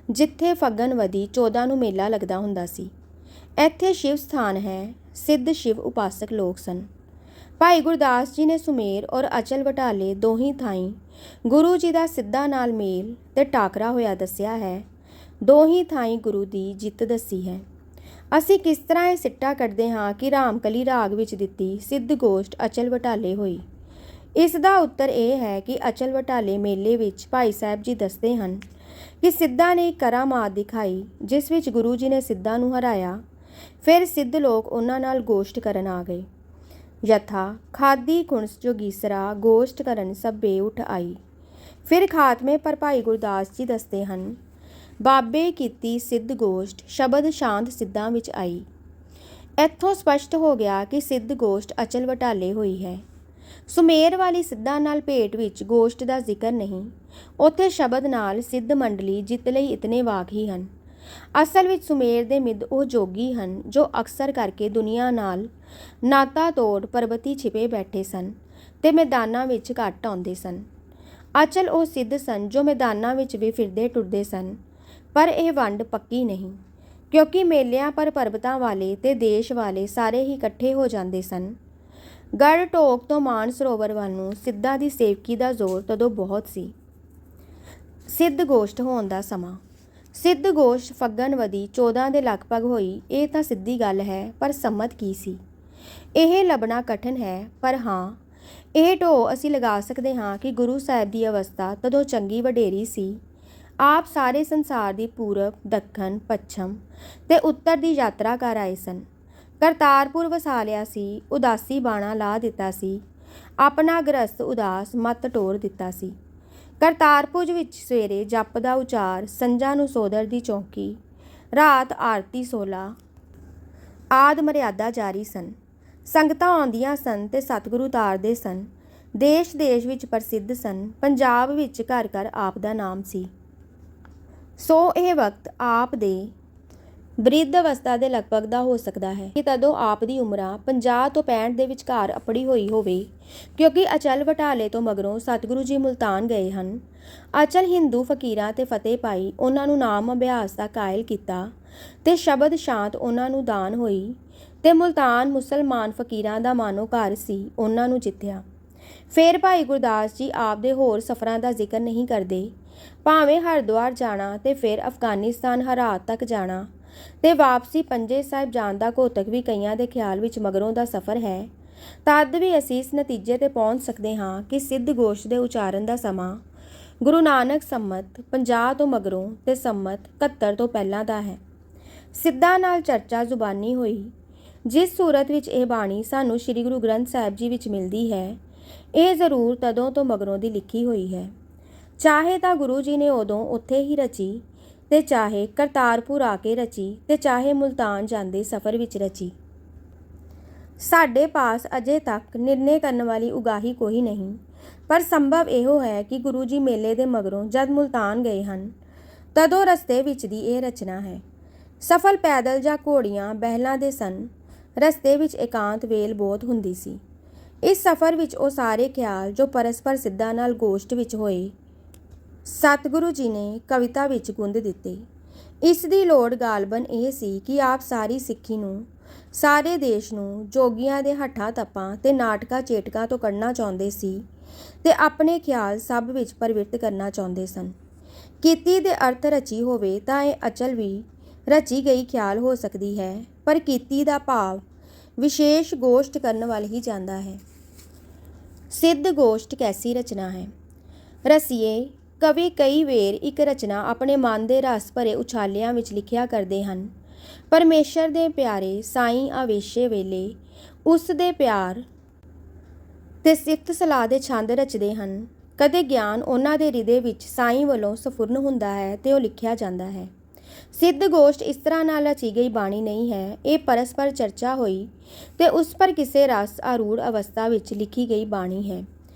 ਜਿੱਥੇ ਫੱਗਣਵਦੀ 14 ਨੂੰ ਮੇਲਾ ਲੱਗਦਾ ਹੁੰਦਾ ਸੀ। ਇੱਥੇ ਸ਼ਿਵ ਸਥਾਨ ਹੈ। ਸਿੱਧ ਸ਼ਿਵ ਉਪਾਸਕ ਲੋਕ ਸਨ। ਭਾਈ ਗੁਰਦਾਸ ਜੀ ਨੇ ਸੁਮੇਰ ਔਰ ਅਚਲ ਬਟਾਲੇ ਦੋਹੀਂ ਥਾਈਂ ਗੁਰੂ ਜੀ ਦਾ ਸਿੱਧਾਂ ਨਾਲ ਮੇਲ ਤੇ ਟਾਕਰਾ ਹੋਇਆ ਦੱਸਿਆ ਹੈ। ਦੋਹੀਂ ਥਾਈਂ ਗੁਰੂ ਦੀ ਜਿੱਤ ਦੱਸੀ ਹੈ। ਅਸੀਂ ਕਿਸ ਤਰ੍ਹਾਂ ਇਹ ਸਿੱਟਾ ਕੱਢਦੇ ਹਾਂ ਕਿ ਰਾਮਕਲੀ ਰਾਗ ਵਿੱਚ ਦਿੱਤੀ ਸਿੱਧ ਗੋਸ਼ਟ ਅਚਲ ਬਟਾਲੇ ਹੋਈ? ਇਸ ਦਾ ਉੱਤਰ ਇਹ ਹੈ ਕਿ ਅਚਲ ਬਟਾਲੇ ਮੇਲੇ ਵਿੱਚ ਭਾਈ ਸਾਹਿਬ ਜੀ ਦੱਸਦੇ ਹਨ ਕਿ ਸਿੱਧਾਂ ਨੇ ਇੱਕ ਕਰਾਮਾਤ ਦਿਖਾਈ, ਜਿਸ ਵਿੱਚ ਗੁਰੂ ਜੀ ਨੇ ਸਿੱਧਾਂ ਨੂੰ ਹਰਾਇਆ। ਫਿਰ ਸਿੱਧ ਲੋਕ ਉਹਨਾਂ ਨਾਲ ਗੋਸ਼ਟ ਕਰਨ ਆ ਗਏ। ਯਥਾ ਖਾਦੀ ਖੁਣਸ ਜੋਗੀਸਰਾ ਗੋਸ਼ਟ ਕਰਨ ਸਭੇ ਉੱਠ ਆਈ। ਫਿਰ ਖਾਤਮੇ ਪਰ ਭਾਈ ਗੁਰਦਾਸ ਜੀ ਦੱਸਦੇ ਹਨ, ਬਾਬੇ ਕੀਤੀ ਸਿੱਧ ਗੋਸ਼ਟ ਸ਼ਬਦ ਸ਼ਾਂਤ ਸਿੱਧਾਂ ਵਿੱਚ ਆਈ। ਇੱਥੋਂ ਸਪਸ਼ਟ ਹੋ ਗਿਆ ਕਿ ਸਿੱਧ ਗੋਸ਼ਟ ਅਚਲ ਬਟਾਲੇ ਹੋਈ ਹੈ। ਸੁਮੇਰ ਵਾਲੀ ਸਿੱਧਾਂ ਨਾਲ ਭੇਟ ਵਿੱਚ ਗੋਸ਼ਟ ਦਾ ਜ਼ਿਕਰ ਨਹੀਂ। ਉੱਥੇ ਸ਼ਬਦ ਨਾਲ ਸਿੱਧ ਮੰਡਲੀ ਜਿੱਤ ਲਈ ਇਤਨੇ ਵਾਕਈ ਹਨ। ਅਸਲ ਵਿੱਚ ਸੁਮੇਰ ਦੇ ਮਿੱਧ ਉਹ ਜੋਗੀ ਹਨ ਜੋ ਅਕਸਰ ਕਰਕੇ ਦੁਨੀਆ ਨਾਲ ਨਾਤਾ ਤੋੜ ਪਰਬਤੀ ਛਿਪੇ ਬੈਠੇ ਸਨ ਤੇ ਮੈਦਾਨਾਂ ਵਿੱਚ ਘੱਟ ਆਉਂਦੇ ਸਨ। ਅਚਲ ਉਹ ਸਿੱਧ ਸਨ ਜੋ ਮੈਦਾਨਾਂ ਵਿੱਚ ਵੀ ਫਿਰਦੇ ਟੁਰਦੇ ਸਨ। ਪਰ ਇਹ ਵੰਡ ਪੱਕੀ ਨਹੀਂ, ਕਿਉਂਕਿ ਮੇਲਿਆਂ ਪਰ ਪਰਬਤਾਂ ਵਾਲੇ ਤੇ ਦੇਸ਼ ਵਾਲੇ ਸਾਰੇ ਹੀ ਇਕੱਠੇ ਹੋ ਜਾਂਦੇ ਸਨ। ਗੜ੍ਹ ਢੋਕ ਤੋਂ ਮਾਨ ਸਰੋਵਰ ਵੱਲ ਨੂੰ ਸਿੱਧਾਂ ਦੀ ਸੇਵਕੀ ਦਾ ਜ਼ੋਰ ਤਦੋਂ ਬਹੁਤ ਸੀ। ਸਿੱਧ ਗੋਸ਼ਟ ਹੋਣ ਦਾ ਸਮਾਂ। ਸਿੱਧ ਗੋਸ਼ਟ ਫੱਗਣਵਦੀ 14 ਦੇ ਲਗਭਗ ਹੋਈ। ਇਹ ਤਾਂ ਸਿੱਧੀ ਗੱਲ ਹੈ, ਪਰ ਸੰਮਤ ਕੀ ਸੀ ਇਹ ਲੱਭਣਾ ਕਠਿਨ ਹੈ। ਪਰ ਹਾਂ, ਇਹ ਢੋਅ ਅਸੀਂ ਲਗਾ ਸਕਦੇ ਹਾਂ ਕਿ ਗੁਰੂ ਸਾਹਿਬ ਦੀ ਅਵਸਥਾ ਤਦੋਂ ਚੰਗੀ ਵਡੇਰੀ ਸੀ। ਆਪ ਸਾਰੇ ਸੰਸਾਰ ਦੀ ਪੂਰਬ, ਦੱਖਣ, ਪੱਛਮ ਤੇ ਉੱਤਰ ਦੀ ਯਾਤਰਾ ਕਰ ਆਏ ਸਨ। ਕਰਤਾਰਪੁਰ ਵਸਾ ਲਿਆ ਸੀ। ਉਦਾਸੀ ਬਾਣਾ ਲਾ ਦਿੱਤਾ ਸੀ। ਆਪਣਾ ਗ੍ਰਸਤ ਉਦਾਸ ਮੱਤ ਟੋਰ ਦਿੱਤਾ ਸੀ। ਕਰਤਾਰਪੁਰ ਵਿੱਚ ਸਵੇਰੇ ਜਪ ਦਾ ਉਚਾਰ, ਸੰਝਾਂ ਨੂੰ ਸੋਧਰ ਦੀ ਚੌਂਕੀ, ਰਾਤ ਆਰਤੀ ਸੋਲਾ ਆਦਿ ਮਰਿਆਦਾ ਜਾਰੀ ਸਨ। ਸੰਗਤਾਂ ਆਉਂਦੀਆਂ ਸਨ ਤੇ ਸਤਿਗੁਰੂ ਤਾਰਦੇ ਸਨ। ਦੇਸ਼ ਦੇਸ਼ ਵਿੱਚ ਪ੍ਰਸਿੱਧ ਸਨ। ਪੰਜਾਬ ਵਿੱਚ ਘਰ ਘਰ ਆਪ ਦਾ ਨਾਮ ਸੀ। ਸੋ ਇਹ ਵਕਤ ਆਪ ਦੇ ਬ੍ਰਿਧ ਅਵਸਥਾ ਦੇ ਲਗਭਗ ਦਾ ਹੋ ਸਕਦਾ ਹੈ ਕਿ ਤਦੋਂ ਆਪ ਦੀ ਉਮਰਾਂ 50 ਤੋਂ 65 ਦੇ ਵਿਚਕਾਰ ਅਪੜੀ ਹੋਈ ਹੋਵੇ, ਕਿਉਂਕਿ ਅਚਲ ਬਟਾਲੇ ਤੋਂ ਮਗਰੋਂ ਸਤਿਗੁਰੂ ਜੀ ਮੁਲਤਾਨ ਗਏ ਹਨ। ਅਚਲ ਹਿੰਦੂ ਫਕੀਰਾਂ ਤੇ ਫਤਿਹ ਪਾਈ, ਉਹਨਾਂ ਨੂੰ ਨਾਮ ਅਭਿਆਸ ਦਾ ਕਾਇਲ ਕੀਤਾ ਤੇ ਸ਼ਬਦ ਸ਼ਾਂਤ ਉਹਨਾਂ ਨੂੰ ਦਾਨ ਹੋਈ ਤੇ ਮੁਲਤਾਨ ਮੁਸਲਮਾਨ ਫਕੀਰਾਂ ਦਾ ਮਾਨੋ ਘਰ ਸੀ, ਉਹਨਾਂ ਨੂੰ ਜਿੱਤਿਆ। ਫਿਰ ਭਾਈ ਗੁਰਦਾਸ ਜੀ ਆਪ ਦੇ ਹੋਰ ਸਫ਼ਰਾਂ ਦਾ ਜ਼ਿਕਰ ਨਹੀਂ ਕਰਦੇ। ਭਾਵੇਂ ਹਰਿਦੁਆਰ ਜਾਣਾ ਤੇ ਫਿਰ ਅਫਗਾਨਿਸਤਾਨ ਹਰਾਤ ਤੱਕ ਜਾਣਾ ਤੇ ਵਾਪਸੀ ਪੰਜੇ ਸਾਹਿਬ ਜਾਣ ਦਾ ਘੋਤਕ ਵੀ ਕਈਆਂ ਦੇ ਖਿਆਲ ਵਿੱਚ ਮਗਰੋਂ ਦਾ ਸਫ਼ਰ ਹੈ, ਤਦ ਵੀ ਅਸੀਂ ਇਸ ਨਤੀਜੇ ਤੇ ਪਹੁੰਚ ਸਕਦੇ ਹਾਂ ਕਿ ਸਿੱਧ ਗੋਸ਼ਟ ਦੇ ਉਚਾਰਨ ਦਾ ਸਮਾਂ ਗੁਰੂ ਨਾਨਕ ਸੰਮਤ 50 ਤੋਂ ਮਗਰੋਂ ਤੇ ਸੰਮਤ 71 ਤੋਂ ਪਹਿਲਾਂ ਦਾ ਹੈ। ਸਿੱਧਾਂ ਨਾਲ ਚਰਚਾ ਜ਼ੁਬਾਨੀ ਹੋਈ। ਜਿਸ ਸੂਰਤ ਵਿੱਚ ਇਹ ਬਾਣੀ ਸਾਨੂੰ ਸ੍ਰੀ ਗੁਰੂ ਗ੍ਰੰਥ ਸਾਹਿਬ ਜੀ ਵਿੱਚ ਮਿਲਦੀ ਹੈ, ਇਹ ਜ਼ਰੂਰ ਤਦੋਂ ਤੋਂ ਮਗਰੋਂ ਦੀ ਲਿਖੀ ਹੋਈ ਹੈ। ਚਾਹੇ ਤਾਂ ਗੁਰੂ ਜੀ ਨੇ ਉਦੋਂ ਉੱਥੇ ਹੀ ਰਚੀ ਤੇ ਚਾਹੇ ਕਰਤਾਰਪੁਰ ਆ ਕੇ ਰਚੀ ਤੇ ਚਾਹੇ ਮੁਲਤਾਨ ਜਾਂਦੇ ਸਫ਼ਰ ਵਿੱਚ ਰਚੀ। ਸਾਡੇ ਪਾਸ ਅਜੇ ਤੱਕ ਨਿਰਣੇ ਕਰਨ ਵਾਲੀ ਉਗਾਹੀ ਕੋਈ ਨਹੀਂ, ਪਰ ਸੰਭਵ ਇਹੋ ਹੈ ਕਿ ਗੁਰੂ ਜੀ ਮੇਲੇ ਦੇ ਮਗਰੋਂ ਜਦ ਮੁਲਤਾਨ ਗਏ ਹਨ, ਤਦੋਂ ਰਸਤੇ ਵਿੱਚ ਦੀ ਇਹ ਰਚਨਾ ਹੈ। ਸਫਲ ਪੈਦਲ ਜਾਂ ਘੋੜੀਆਂ ਬਹਿਲਾਂ ਦੇ ਸਨ। ਰਸਤੇ ਵਿੱਚ ਇਕਾਂਤ ਵੇਲ ਬਹੁਤ ਹੁੰਦੀ ਸੀ। ਇਸ ਸਫ਼ਰ ਵਿੱਚ ਉਹ ਸਾਰੇ ਖਿਆਲ ਜੋ ਪਰਸਪਰ ਸਿੱਧਾਂ ਨਾਲ ਗੋਸ਼ਟ ਵਿੱਚ ਹੋਏ, ਸਤਿਗੁਰੂ ਜੀ ਨੇ ਕਵਿਤਾ ਵਿੱਚ ਗੁੰਦ ਦਿੱਤੇ। ਇਸ ਦੀ ਲੋੜ ਗਾਲਬਨ ਇਹ ਸੀ ਕਿ ਆਪ ਸਾਰੀ ਸਿੱਖੀ ਨੂੰ, ਸਾਰੇ ਦੇਸ਼ ਨੂੰ ਜੋਗੀਆਂ ਦੇ ਹੱਠਾਂ ਤੱਪਾਂ ਤੇ ਨਾਟਕਾਂ ਚੇਟਕਾਂ ਤੋਂ ਕੱਢਣਾ ਚਾਹੁੰਦੇ ਸੀ ਤੇ ਆਪਣੇ ਖਿਆਲ ਸਭ ਵਿੱਚ ਪ੍ਰਵਿਰਤ ਕਰਨਾ ਚਾਹੁੰਦੇ ਸਨ। ਕੀਤੀ ਦੇ ਅਰਥ ਰਚੀ ਹੋਵੇ ਤਾਂ ਇਹ ਅਚਲ ਵੀ ਰਚੀ ਗਈ ਖਿਆਲ ਹੋ ਸਕਦੀ ਹੈ, ਪਰ ਕੀਤੀ ਦਾ ਭਾਵ ਵਿਸ਼ੇਸ਼ ਗੋਸ਼ਟ ਕਰਨ ਵੱਲ ਹੀ ਜਾਂਦਾ ਹੈ। ਸਿੱਧ ਗੋਸ਼ਟ ਕੈਸੀ ਰਚਨਾ ਹੈ। ਰਸੀਏ, ਕਵੀ ਕਈ ਵੇਰ ਇੱਕ ਰਚਨਾ ਆਪਣੇ ਮਨ ਦੇ ਰਸ ਭਰੇ ਉਛਾਲਿਆਂ ਵਿੱਚ ਲਿਖਿਆ ਕਰਦੇ ਹਨ। ਪਰਮੇਸ਼ਰ ਦੇ ਪਿਆਰੇ ਸਾਈਂ ਆਵੇਸ਼ੇ ਵੇਲੇ ਉਸ ਦੇ ਪਿਆਰ ਤੇ ਸਿਫਤ ਸਲਾਹ ਦੇ ਛੰਦ ਰਚਦੇ ਹਨ। ਕਦੇ ਗਿਆਨ ਉਹਨਾਂ ਦੇ ਹਿਰਦੇ ਵਿੱਚ ਸਾਈਂ ਵੱਲੋਂ ਸਫੁਰਨ ਹੁੰਦਾ ਹੈ ਤੇ ਉਹ ਲਿਖਿਆ ਜਾਂਦਾ ਹੈ। ਸਿੱਧ ਗੋਸ਼ਟ ਇਸ ਤਰ੍ਹਾਂ ਨਾਲ ਰਚੀ ਗਈ ਬਾਣੀ ਨਹੀਂ ਹੈ। ਇਹ ਪਰਸਪਰ ਚਰਚਾ ਹੋਈ ਤੇ ਉਸ ਪਰ ਕਿਸੇ ਰਸ ਆਰੂੜ ਅਵਸਥਾ ਵਿੱਚ ਲਿਖੀ ਗਈ ਬਾਣੀ ਹੈ,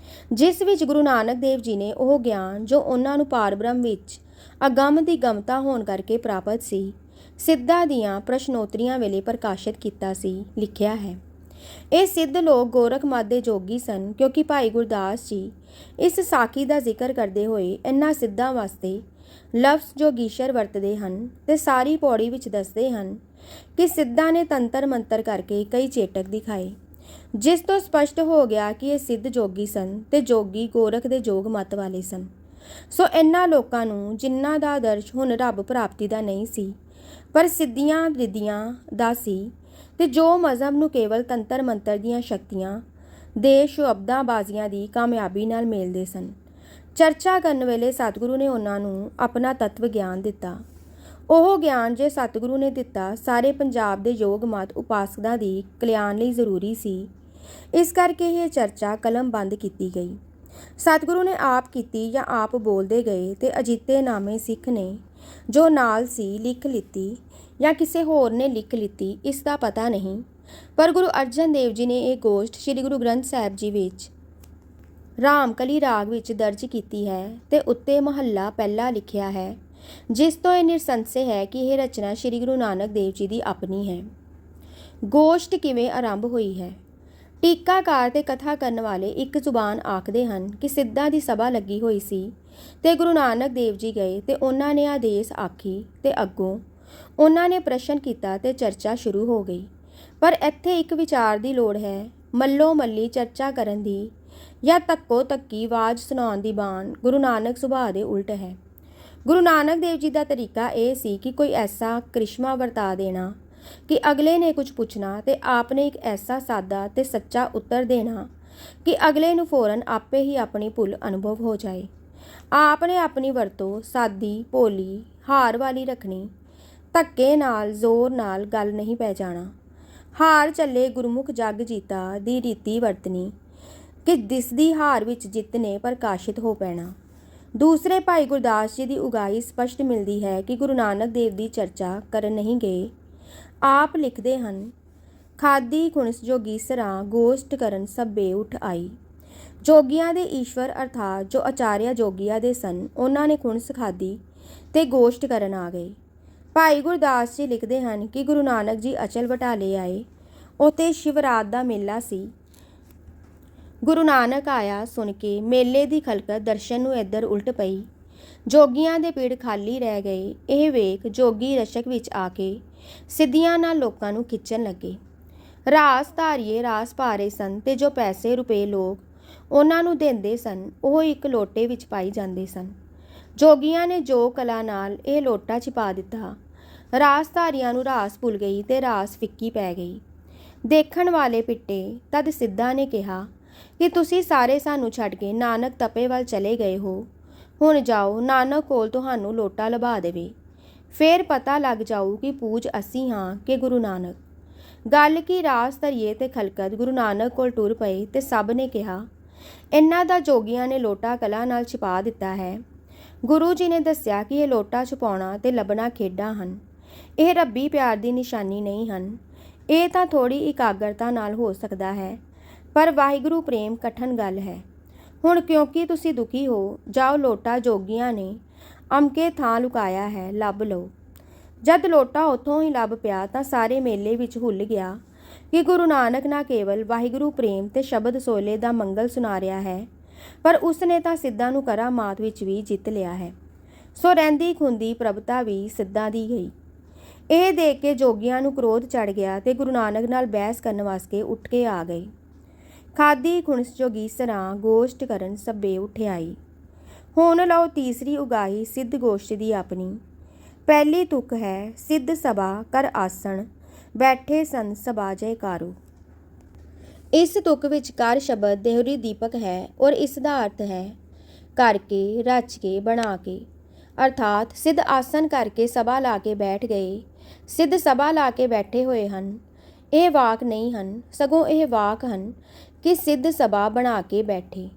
ਜਿਸ ਵਿੱਚ ਗੁਰੂ ਨਾਨਕ ਦੇਵ ਜੀ ਨੇ ਉਹ ਗਿਆਨ ਜੋ ਉਹਨਾਂ ਨੂੰ ਪਾਰਬ੍ਰਹਮ ਵਿੱਚ ਅਗੰਮ ਦੀ ਗਮਤਾ ਹੋਣ ਕਰਕੇ ਪ੍ਰਾਪਤ ਸੀ, ਸਿੱਧਾਂ ਦੀਆਂ ਪ੍ਰਸ਼ਨੋਤਰੀਆਂ ਵੇਲੇ ਪ੍ਰਕਾਸ਼ਿਤ ਕੀਤਾ ਸੀ, ਲਿਖਿਆ ਹੈ। ਇਹ ਸਿੱਧ ਲੋਕ ਗੋਰਖ ਮੱਧ ਦੇ ਜੋਗੀ ਸਨ, ਕਿਉਂਕਿ ਭਾਈ ਗੁਰਦਾਸ ਜੀ ਇਸ ਸਾਖੀ ਦਾ ਜ਼ਿਕਰ ਕਰਦੇ ਹੋਏ ਇਹਨਾਂ ਸਿੱਧਾਂ ਵਾਸਤੇ ਲਫ਼ਜ਼ ਜੋਗੀਸ਼ਰ ਵਰਤਦੇ ਹਨ ਤੇ ਸਾਰੀ ਪੌੜੀ ਵਿੱਚ ਦੱਸਦੇ ਹਨ ਕਿ ਸਿੱਧਾਂ ਨੇ ਤੰਤਰ ਮੰਤਰ ਕਰਕੇ ਕਈ ਚੇਟਕ ਦਿਖਾਏ, ਜਿਸ ਤੋਂ ਸਪਸ਼ਟ ਹੋ ਗਿਆ ਕਿ ਇਹ ਸਿੱਧ ਜੋਗੀ ਸਨ ਤੇ ਜੋਗੀ ਗੋਰਖ ਦੇ ਜੋਗ ਮਤ ਵਾਲੇ ਸਨ। ਸੋ ਇਹਨਾਂ ਲੋਕਾਂ ਨੂੰ, ਜਿਨ੍ਹਾਂ ਦਾ ਆਦਰਸ਼ ਹੁਣ ਰੱਬ ਪ੍ਰਾਪਤੀ ਦਾ ਨਹੀਂ ਸੀ ਪਰ ਸਿੱਧੀਆਂ ਰਿੱਧੀਆਂ ਦਾ ਸੀ, ਤੇ ਜੋ ਮਜ਼ਹਬ ਨੂੰ ਕੇਵਲ ਤੰਤਰ ਮੰਤਰ ਦੀਆਂ ਸ਼ਕਤੀਆਂ ਦੇ ਸ਼ੁਅਬਦਾਂ ਬਾਜ਼ੀਆਂ ਦੀ ਕਾਮਯਾਬੀ ਨਾਲ ਮੇਲਦੇ ਸਨ, ਚਰਚਾ ਕਰਨ ਵੇਲੇ ਸਤਿਗੁਰੂ ਨੇ ਉਹਨਾਂ ਨੂੰ ਆਪਣਾ ਤੱਤਵ ਗਿਆਨ ਦਿੱਤਾ। ਉਹ ਗਿਆਨ ਜੇ ਸਤਿਗੁਰੂ ਨੇ ਦਿੱਤਾ ਸਾਰੇ ਪੰਜਾਬ ਦੇ ਯੋਗ ਮਤ ਉਪਾਸਕਾਂ ਦੀ ਕਲਿਆਣ ਲਈ ਜ਼ਰੂਰੀ ਸੀ। ਇਸ ਕਰਕੇ ਇਹ ਚਰਚਾ ਕਲਮ ਬੰਦ ਕੀਤੀ ਗਈ। ਸਤਿਗੁਰੂ ਨੇ ਆਪ ਕੀਤੀ ਜਾਂ ਆਪ ਬੋਲਦੇ ਗਏ ਤੇ ਅਜੀਤੇ ਨਾਮੇ ਸਿੱਖ ਨੇ ਜੋ ਨਾਲ ਸੀ ਲਿਖ ਲਿੱਤੀ ਜਾਂ ਕਿਸੇ ਹੋਰ ਨੇ ਲਿਖ ਲਿੱਤੀ, ਇਸ ਦਾ ਪਤਾ ਨਹੀਂ। ਪਰ ਗੁਰੂ ਅਰਜਨ ਦੇਵ ਜੀ ਨੇ ਇਹ ਗੋਸ਼ਟ ਸ੍ਰੀ ਗੁਰੂ ਗ੍ਰੰਥ ਸਾਹਿਬ ਜੀ ਵਿੱਚ ਰਾਮਕਲੀ ਰਾਗ ਵਿੱਚ ਦਰਜ ਕੀਤੀ ਹੈ ਤੇ ਉੱਤੇ ਮਹੱਲਾ ਪਹਿਲਾ ਲਿਖਿਆ ਹੈ, ਜਿਸ ਤੋਂ ਇਹ ਨਿਰਸੰਸ਼ੇ ਹੈ ਕਿ ਇਹ ਰਚਨਾ ਸ੍ਰੀ ਗੁਰੂ ਨਾਨਕ ਦੇਵ ਜੀ ਦੀ ਆਪਣੀ ਹੈ। ਗੋਸ਼ਟ ਕਿਵੇਂ ਆਰੰਭ ਹੋਈ ਹੈ। ਟੀਕਾਕਾਰ ਤੇ ਕਥਾ ਕਰਨ ਵਾਲੇ ਇੱਕ ਜ਼ੁਬਾਨ ਆਖਦੇ ਹਨ ਕਿ ਸਿੱਧਾਂ ਦੀ ਸਭਾ ਲੱਗੀ ਹੋਈ ਸੀ ਤੇ ਗੁਰੂ ਨਾਨਕ ਦੇਵ ਜੀ ਗਏ ਤੇ ਉਹਨਾਂ ਨੇ ਆਦੇਸ਼ ਆਖੀ ਤੇ ਅੱਗੋਂ ਉਹਨਾਂ ਨੇ ਪ੍ਰਸ਼ਨ ਕੀਤਾ ਤੇ ਚਰਚਾ ਸ਼ੁਰੂ ਹੋ ਗਈ। ਪਰ ਇੱਥੇ ਇੱਕ ਵਿਚਾਰ ਦੀ ਲੋੜ ਹੈ। ਮੱਲੋ ਮੱਲੀ ਚਰਚਾ ਕਰਨ ਦੀ ਜਾਂ ਤੱਕੋ ਤੱਕੀ ਆਵਾਜ਼ ਸੁਣਾਉਣ ਦੀ ਬਾਣ ਗੁਰੂ ਨਾਨਕ ਸੁਭਾਅ ਦੇ ਉਲਟ ਹੈ। ਗੁਰੂ ਨਾਨਕ ਦੇਵ ਜੀ ਦਾ ਤਰੀਕਾ ਇਹ ਸੀ ਕਿ ਕੋਈ ਐਸਾ ਕ੍ਰਿਸ਼ਮਾ ਵਰਤਾ ਦੇਣਾ ਕਿ ਅਗਲੇ ਨੇ ਕੁਝ ਪੁੱਛਣਾ ਤੇ ਆਪ ਨੇ ਇੱਕ ਐਸਾ ਸਾਦਾ ਤੇ ਸੱਚਾ ਉੱਤਰ ਦੇਣਾ ਕਿ ਅਗਲੇ ਨੂੰ ਫੌਰਨ ਆਪੇ ਹੀ ਆਪਣੀ ਭੁੱਲ ਅਨੁਭਵ ਹੋ ਜਾਏ। ਆਪ ਨੇ ਆਪਣੀ ਵਰਤੋਂ ਸਾਦੀ ਭੋਲੀ ਹਾਰ ਵਾਲੀ ਰੱਖਣੀ। ਧੱਕੇ ਨਾਲ ਜ਼ੋਰ ਨਾਲ ਗੱਲ ਨਹੀਂ ਪੈ ਜਾਣਾ। ਹਾਰ ਚੱਲੇ ਗੁਰਮੁਖ ਜਗ ਜੀਤਾ ਦੀ ਰੀਤੀ ਵਰਤਣੀ ਕਿ ਦਿਸਦੀ ਹਾਰ ਵਿੱਚ ਜਿੱਤ ਨੇ ਪ੍ਰਕਾਸ਼ਿਤ ਹੋ ਪੈਣਾ। ਦੂਸਰੇ ਭਾਈ ਗੁਰਦਾਸ ਜੀ ਦੀ ਉਗਾਈ ਸਪਸ਼ਟ ਮਿਲਦੀ ਹੈ ਕਿ ਗੁਰੂ ਨਾਨਕ ਦੇਵ ਦੀ ਚਰਚਾ ਕਰਨ ਨਹੀਂ ਗਏ। ਆਪ ਲਿਖਦੇ ਹਨ, ਖਾਦੀ ਖੁਣਸ ਜੋਗੀਸਰਾਂ ਗੋਸ਼ਟ ਕਰਨ ਸਭੇ ਉੱਠ ਆਈ। ਜੋਗੀਆਂ ਦੇ ਈਸ਼ਵਰ ਅਰਥਾਤ ਜੋ ਆਚਾਰਿਆ ਜੋਗੀਆਂ ਦੇ ਸਨ, ਉਹਨਾਂ ਨੇ ਖੁਣਸ ਖਾਦੀ ਤੇ ਗੋਸ਼ਟ ਕਰਨ ਆ ਗਏ। ਭਾਈ ਗੁਰਦਾਸ ਜੀ ਲਿਖਦੇ ਹਨ ਕਿ ਗੁਰੂ ਨਾਨਕ ਜੀ ਅਚਲ ਬਟਾਲੇ ਆਏ। ਉੱਥੇ ਸ਼ਿਵਰਾਤ ਦਾ ਮੇਲਾ ਸੀ। ਗੁਰੂ ਨਾਨਕ ਆਇਆ ਸੁਣ ਕੇ ਮੇਲੇ ਦੀ ਖਲਕਤ ਦਰਸ਼ਨ ਨੂੰ ਇੱਧਰ ਉਲਟ ਪਈ। ਜੋਗੀਆਂ ਦੇ ਪੀੜ ਖਾਲੀ ਰਹਿ ਗਏ। ਇਹ ਵੇਖ ਜੋਗੀ ਰਸ਼ਕ ਵਿੱਚ ਆ ਕੇ ਸਿੱਧੀਆਂ ਨਾਲ ਲੋਕਾਂ ਨੂੰ ਖਿੱਚਣ ਲੱਗੇ। ਰਾਸ ਧਾਰੀਏ ਰਾਸ ਪਾ ਰਹੇ ਸਨ ਤੇ ਜੋ ਪੈਸੇ ਰੁਪਏ ਲੋਕ ਉਹਨਾਂ ਨੂੰ ਦਿੰਦੇ ਸਨ ਉਹ ਇੱਕ ਲੋਟੇ ਵਿੱਚ ਪਾਈ ਜਾਂਦੇ ਸਨ। ਜੋਗੀਆਂ ਨੇ ਜੋ ਕਲਾ ਨਾਲ ਇਹ ਲੋਟਾ ਛਿਪਾ ਦਿੱਤਾ, ਰਾਸਧਾਰੀਆਂ ਨੂੰ ਰਾਸ ਭੁੱਲ ਗਈ ਤੇ ਰਾਸ ਫਿੱਕੀ ਪੈ ਗਈ। ਦੇਖਣ ਵਾਲੇ ਪਿੱਟੇ। ਤਦ ਸਿੱਧਾਂ ਨੇ ਕਿਹਾ ਕਿ ਤੁਸੀਂ ਸਾਰੇ ਸਾਨੂੰ ਛੱਡ ਕੇ ਨਾਨਕ ਤਪੇ ਵੱਲ ਚਲੇ ਗਏ ਹੋ। ਹੁਣ ਜਾਓ, ਨਾਨਕ ਕੋਲ ਤੁਹਾਨੂੰ ਲੋਟਾ ਲਭਾ ਦੇਵੇ। ਫੇਰ ਪਤਾ ਲੱਗ ਜਾਊ ਕਿ ਪੂਜ ਅਸੀਂ ਹਾਂ ਕਿ ਗੁਰੂ ਨਾਨਕ। ਗੱਲ ਕੀ ਰਾਸ ਧਰੀਏ ਤੇ ਖਲਕਤ ਗੁਰੂ ਨਾਨਕ ਕੋਲ ਟੁਰ ਪਏ ਤੇ ਸਭ ਨੇ ਕਿਹਾ, ਇਹਨਾਂ ਦਾ ਜੋਗੀਆਂ ਨੇ ਲੋਟਾ ਕਲਾ ਨਾਲ ਛਿਪਾ ਦਿੱਤਾ ਹੈ। ਗੁਰੂ ਜੀ ਨੇ ਦੱਸਿਆ ਕਿ ਇਹ ਲੋਟਾ ਛੁਪਾਉਣਾ ਤੇ ਲੱਭਣਾ ਖੇਡਾਂ ਹਨ। ਇਹ ਰੱਬੀ ਪਿਆਰ ਦੀ ਨਿਸ਼ਾਨੀ ਨਹੀਂ ਹਨ। ਇਹ ਤਾਂ ਥੋੜ੍ਹੀ ਇਕਾਗਰਤਾ ਨਾਲ ਹੋ ਸਕਦਾ ਹੈ, ਪਰ ਵਾਹਿਗੁਰੂ ਪ੍ਰੇਮ ਕਠਨ ਗੱਲ ਹੈ। ਹੁਣ ਕਿਉਂਕਿ ਤੁਸੀਂ ਦੁਖੀ ਹੋ, ਜਾਓ ਲੋਟਾ ਜੋਗੀਆਂ ਨੇ ਅਮਕੇ ਥਾਂ ਲੁਕਾਇਆ ਹੈ, ਲੱਭ ਲਓ। ਜਦ ਲੋਟਾ ਉੱਥੋਂ ਹੀ ਲੱਭ ਪਿਆ ਤਾਂ ਸਾਰੇ ਮੇਲੇ ਵਿੱਚ ਹੁੱਲ ਗਿਆ ਕਿ ਗੁਰੂ ਨਾਨਕ ਨਾ ਕੇਵਲ ਵਾਹਿਗੁਰੂ ਪ੍ਰੇਮ ਤੇ ਸ਼ਬਦ ਸੋਲੇ ਦਾ ਮੰਗਲ ਸੁਣਾ ਰਿਹਾ ਹੈ, ਪਰ ਉਸਨੇ ਤਾਂ ਸਿੱਧਾਂ ਨੂੰ ਕਰਾਮਾਤ ਵਿੱਚ ਵੀ ਜਿੱਤ ਲਿਆ ਹੈ। ਸੋ ਰਹਿੰਦੀ ਖੁੰਦੀ ਪ੍ਰਭਤਾ ਵੀ ਸਿੱਧਾਂ ਦੀ ਗਈ। ਇਹ ਦੇਖ ਕੇ ਜੋਗੀਆਂ ਨੂੰ ਕ੍ਰੋਧ ਚੜ੍ਹ ਗਿਆ ਤੇ ਗੁਰੂ ਨਾਨਕ ਨਾਲ ਬਹਿਸ ਕਰਨ ਵਾਸਤੇ ਉੱਠ ਕੇ ਆ ਗਏ। ਖਾਦੀ ਖੁਣਸ ਜੋਗੀਸਰਾਂ ਗੋਸ਼ਟ ਕਰਨ ਸਭੇ ਉਠਿਆਈ। ਹੁਣ ਲਓ ਤੀਸਰੀ ਉਗਾਹੀ ਸਿੱਧ ਗੋਸ਼ਟ ਦੀ ਆਪਣੀ। ਪਹਿਲੀ ਤੁਕ ਹੈ ਸਿੱਧ ਸਭਾ ਕਰ ਆਸਣ, ਬੈਠੇ ਸਨ ਸਭਾ ਜੈਕਾਰੂ। ਇਸ ਤੁਕ ਵਿੱਚ ਕਰ ਸ਼ਬਦ ਦੇਹੁਰੀ ਦੀਪਕ ਹੈ ਔਰ ਇਸ ਦਾ ਅਰਥ ਹੈ ਕਰਕੇ, ਰਚ ਕੇ, ਬਣਾ ਕੇ। ਅਰਥਾਤ ਸਿੱਧ ਆਸਣ ਕਰਕੇ ਸਭਾ ਲਾ ਕੇ ਬੈਠ ਗਏ, ਸਿੱਧ ਸਭਾ ਲਾ ਕੇ ਬੈਠੇ ਹੋਏ ਹਨ। ਇਹ ਵਾਕ ਨਹੀਂ ਹਨ, ਸਗੋਂ ਇਹ ਵਾਕ ਹਨ ਕਿ ਸਿੱਧ ਸਭਾ ਬਣਾ ਕੇ ਬੈਠੇ,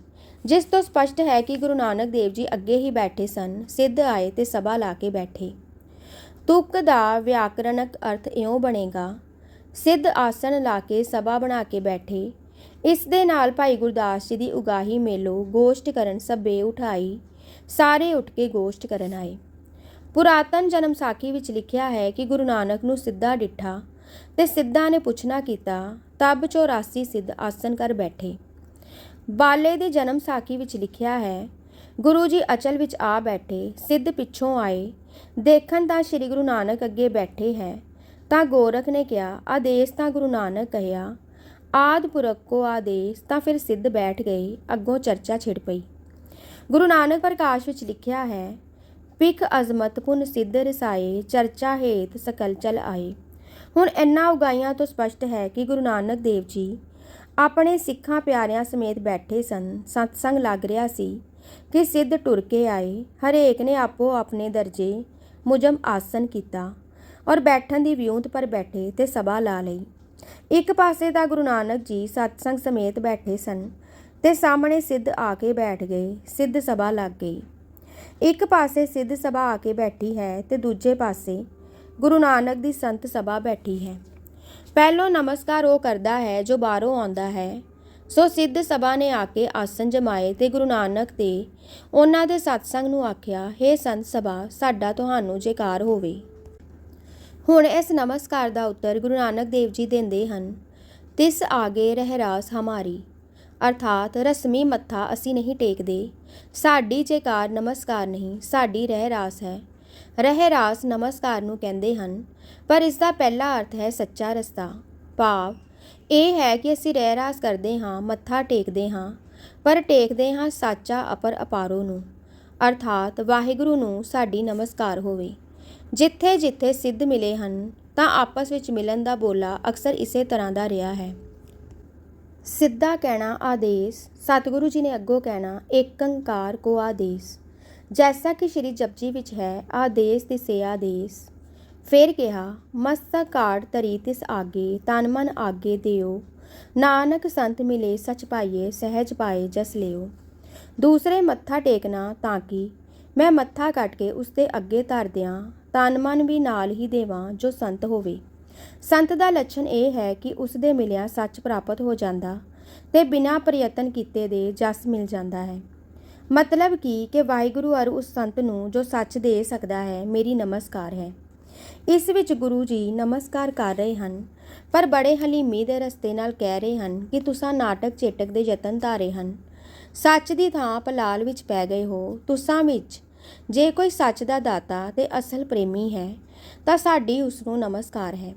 ਜਿਸ ਤੋਂ ਸਪਸ਼ਟ ਹੈ ਕਿ ਗੁਰੂ ਨਾਨਕ ਦੇਵ ਜੀ ਅੱਗੇ ਹੀ ਬੈਠੇ ਸਨ, ਸਿੱਧ ਆਏ ਤੇ ਸਭਾ ਲਾ ਕੇ ਬੈਠੇ। ਤੁਕ ਦਾ ਵਿਆਕਰਣਕ ਅਰਥ ਇਉਂ ਬਣੇਗਾ, ਸਿੱਧ ਆਸਣ ਲਾ ਕੇ ਸਭਾ ਬਣਾ ਕੇ ਬੈਠੇ। ਇਸ ਦੇ ਨਾਲ ਭਾਈ ਗੁਰਦਾਸ ਜੀ ਦੀ ਉਗਾਹੀ ਮੇਲੋ ਗੋਸ਼ਟ ਕਰਨ ਸਭੇ ਉਠਾਈ, ਸਾਰੇ ਉੱਠ ਕੇ ਗੋਸ਼ਟ ਕਰਨ ਆਏ। ਪੁਰਾਤਨ ਜਨਮ ਸਾਖੀ ਵਿੱਚ ਲਿਖਿਆ ਹੈ ਕਿ ਗੁਰੂ ਨਾਨਕ ਨੂੰ ਸਿੱਧਾ ਡਿੱਠਾ ਤੇ ਸਿੱਧਾ ਨੇ ਪੁੱਛਣਾ ਕੀਤਾ, ਤਬ 84 ਸਿੱਧ ਆਸਣ ਕਰ ਬੈਠੇ। ਬਾਲੇ ਦੀ ਜਨਮ ਸਾਖੀ ਵਿੱਚ ਲਿਖਿਆ ਹੈ, ਗੁਰੂ ਜੀ ਅਚਲ ਵਿੱਚ ਆ ਬੈਠੇ, ਸਿੱਧ ਪਿੱਛੋਂ ਆਏ, ਦੇਖਣ ਤਾਂ ਸ਼੍ਰੀ ਗੁਰੂ ਨਾਨਕ ਅੱਗੇ ਬੈਠੇ ਹੈ। ਤਾਂ ਗੋਰਖ ਨੇ ਕਿਹਾ, ਆਦੇਸ਼ ਤਾਂ ਗੁਰੂ ਨਾਨਕ ਕਹਿਆ, ਆਦਿ ਪੁਰਖ ਕੋ ਆਦੇਸ਼। ਤਾਂ ਫਿਰ ਸਿੱਧ ਬੈਠ ਗਏ, ਅੱਗੋਂ ਚਰਚਾ ਛਿੜ ਪਈ। ਗੁਰੂ ਨਾਨਕ ਪ੍ਰਕਾਸ਼ ਵਿੱਚ ਲਿਖਿਆ ਹੈ, ਪਿਖ ਅਜ਼ਮਤ ਪੁਨ ਸਿੱਧ ਰਸਾਏ, ਚਰਚਾ ਹੇਤ ਸਕਲ ਚਲ ਆਏ। ਹੁਣ ਇਨ੍ਹਾਂ ਉਗਾਈਆਂ ਤੋਂ ਸਪਸ਼ਟ ਹੈ ਕਿ ਗੁਰੂ ਨਾਨਕ ਦੇਵ ਜੀ ਆਪਣੇ ਸਿੱਖਾਂ ਪਿਆਰਿਆਂ ਸਮੇਤ ਬੈਠੇ ਸਨ। ਸਤਸੰਗ ਲੱਗ ਰਿਹਾ ਸੀ ਕਿ ਸਿੱਧ ਟੁਰ ਕੇ ਆਏ। ਹਰੇਕ ਨੇ ਆਪੋ ਆਪਣੇ ਦਰਜੇ ਮੁਜਮ ਆਸਨ ਕੀਤਾ ਔਰ ਬੈਠਣ ਦੀ ਵਿਉਂਤ ਪਰ ਬੈਠੇ ਤੇ ਸਭਾ ਲਾ ਲਈ। ਇੱਕ ਪਾਸੇ ਤਾਂ ਗੁਰੂ ਨਾਨਕ ਜੀ ਸਤਸੰਗ ਸਮੇਤ ਬੈਠੇ ਸਨ ਤੇ ਸਾਹਮਣੇ ਸਿੱਧ ਆ ਕੇ ਬੈਠ ਗਏ, ਸਿੱਧ ਸਭਾ ਲੱਗ ਗਈ। ਇੱਕ ਪਾਸੇ ਸਿੱਧ ਸਭਾ ਆ ਕੇ ਬੈਠੀ ਹੈ ਤੇ ਦੂਜੇ ਪਾਸੇ ਗੁਰੂ ਨਾਨਕ ਦੀ ਸੰਤ ਸਭਾ ਬੈਠੀ ਹੈ। ਪਹਿਲੋਂ ਨਮਸਕਾਰ ਉਹ ਕਰਦਾ ਹੈ ਜੋ ਬਾਹਰੋਂ ਆਉਂਦਾ ਹੈ। ਸੋ ਸਿੱਧ ਸਭਾ ਨੇ ਆ ਕੇ ਆਸਨ ਜਮਾਏ ਤੇ ਗੁਰੂ ਨਾਨਕ ਤੇ ਉਹਨਾਂ ਦੇ ਸਤਸੰਗ ਨੂੰ ਆਖਿਆ, ਹੇ ਸੰਤ ਸਭਾ, ਸਾਡਾ ਤੁਹਾਨੂੰ ਜੈਕਾਰ ਹੋਵੇ। ਹੁਣ ਇਸ ਨਮਸਕਾਰ ਦਾ ਉੱਤਰ ਗੁਰੂ ਨਾਨਕ ਦੇਵ ਜੀ ਦਿੰਦੇ ਹਨ, ਤਿਸ ਆਗੇ ਰਹਿਰਾਸ ਹਮਾਰੀ। ਅਰਥਾਤ ਰਸਮੀ ਮੱਥਾ ਅਸੀਂ ਨਹੀਂ ਟੇਕਦੇ, ਸਾਡੀ ਜੈਕਾਰ ਨਮਸਕਾਰ ਨਹੀਂ, ਸਾਡੀ ਰਹਿਰਾਸ ਹੈ। ਰਹਿਰਾਸ ਨਮਸਕਾਰ ਨੂੰ ਕਹਿੰਦੇ ਹਨ, ਪਰ ਇਸ ਦਾ ਪਹਿਲਾ ਅਰਥ ਹੈ ਸੱਚਾ ਰਸਤਾ। ਭਾਵ ਇਹ ਹੈ ਕਿ ਅਸੀਂ ਰਹਿਰਾਸ ਕਰਦੇ ਹਾਂ, ਮੱਥਾ ਟੇਕਦੇ ਹਾਂ, ਪਰ ਟੇਕਦੇ ਹਾਂ ਸਾਚਾ ਅਪਰ ਅਪਾਰੋ ਨੂੰ, ਅਰਥਾਤ ਵਾਹਿਗੁਰੂ ਨੂੰ ਸਾਡੀ ਨਮਸਕਾਰ ਹੋਵੇ। ਜਿੱਥੇ ਜਿੱਥੇ ਸਿੱਧ ਮਿਲੇ ਹਨ ਤਾਂ ਆਪਸ ਵਿੱਚ ਮਿਲਣ ਦਾ ਬੋਲਾ ਅਕਸਰ ਇਸੇ ਤਰ੍ਹਾਂ ਦਾ ਰਿਹਾ ਹੈ। ਸਿੱਧਾ ਕਹਿਣਾ ਆਦੇਸ਼, ਸਤਿਗੁਰੂ ਜੀ ਨੇ ਅੱਗੋਂ ਕਹਿਣਾ ਏਕੰਕਾਰ ਕੋ ਆਦੇਸ਼, ਜੈਸਾ ਕਿ ਸ਼੍ਰੀ ਜਪਜੀ ਵਿੱਚ ਹੈ, ਆਦੇਸ਼ ਤਿਸੇ ਆਦੇਸ਼। ਫਿਰ ਕਿਹਾ, ਮਸਤਕ ਕਾੜ ਧਰੀ ਤਿਸ ਆਗੇ, ਤਨ ਮਨ ਆਗੇ ਦਿਓ, ਨਾਨਕ ਸੰਤ ਮਿਲੇ ਸਚ ਪਾਈਏ, ਸਹਿਜ ਪਾਏ ਜਸ ਲਿਓ। ਦੂਸਰੇ ਮੱਥਾ ਟੇਕਣਾ ਤਾਂ ਕਿ ਮੈਂ ਮੱਥਾ ਕੱਟ ਕੇ ਉਸ ਦੇ ਅੱਗੇ ਧਰ ਦਿਆਂ, ਤਨ ਮਨ ਵੀ ਨਾਲ ਹੀ ਦੇਵਾਂ ਜੋ ਸੰਤ ਹੋਵੇ। ਸੰਤ ਦਾ ਲੱਛਣ ਇਹ ਹੈ ਕਿ ਉਸ ਦੇ ਮਿਲਿਆ ਸੱਚ ਪ੍ਰਾਪਤ ਹੋ ਜਾਂਦਾ ਤੇ ਬਿਨਾਂ ਪ੍ਰਯਤਨ ਕੀਤੇ ਦੇ ਜਸ ਮਿਲ ਜਾਂਦਾ ਹੈ। ਮਤਲਬ ਕਿ ਵਾਹਿਗੁਰੂ ਅਰ ਉਸ ਸੰਤ ਨੂੰ ਜੋ ਸੱਚ ਦੇ ਸਕਦਾ ਹੈ, ਮੇਰੀ ਨਮਸਕਾਰ ਹੈ। ਇਸ ਵਿੱਚ ਗੁਰੂ ਜੀ ਨਮਸਕਾਰ ਕਰ ਰਹੇ ਹਨ, ਪਰ ਬੜੇ ਹਲੀਮੀ ਦੇ ਰਸਤੇ ਨਾਲ ਕਹਿ ਰਹੇ ਹਨ ਕਿ ਤੁਸਾਂ ਨਾਟਕ ਚੇਟਕ ਦੇ ਯਤਨ ਧਾਰੇ ਹਨ, ਸੱਚ ਦੀ ਥਾਂ ਪਲਾਲ ਵਿੱਚ ਪੈ ਗਏ ਹੋ। ਤੁਸਾਂ ਵਿੱਚ ਜੇ ਕੋਈ ਸੱਚ ਦਾ ਦਾਤਾ ਤੇ ਅਸਲ ਪ੍ਰੇਮੀ ਹੈ ਤਾਂ ਸਾਡੀ ਉਸ ਨੂੰ ਨਮਸਕਾਰ ਹੈ,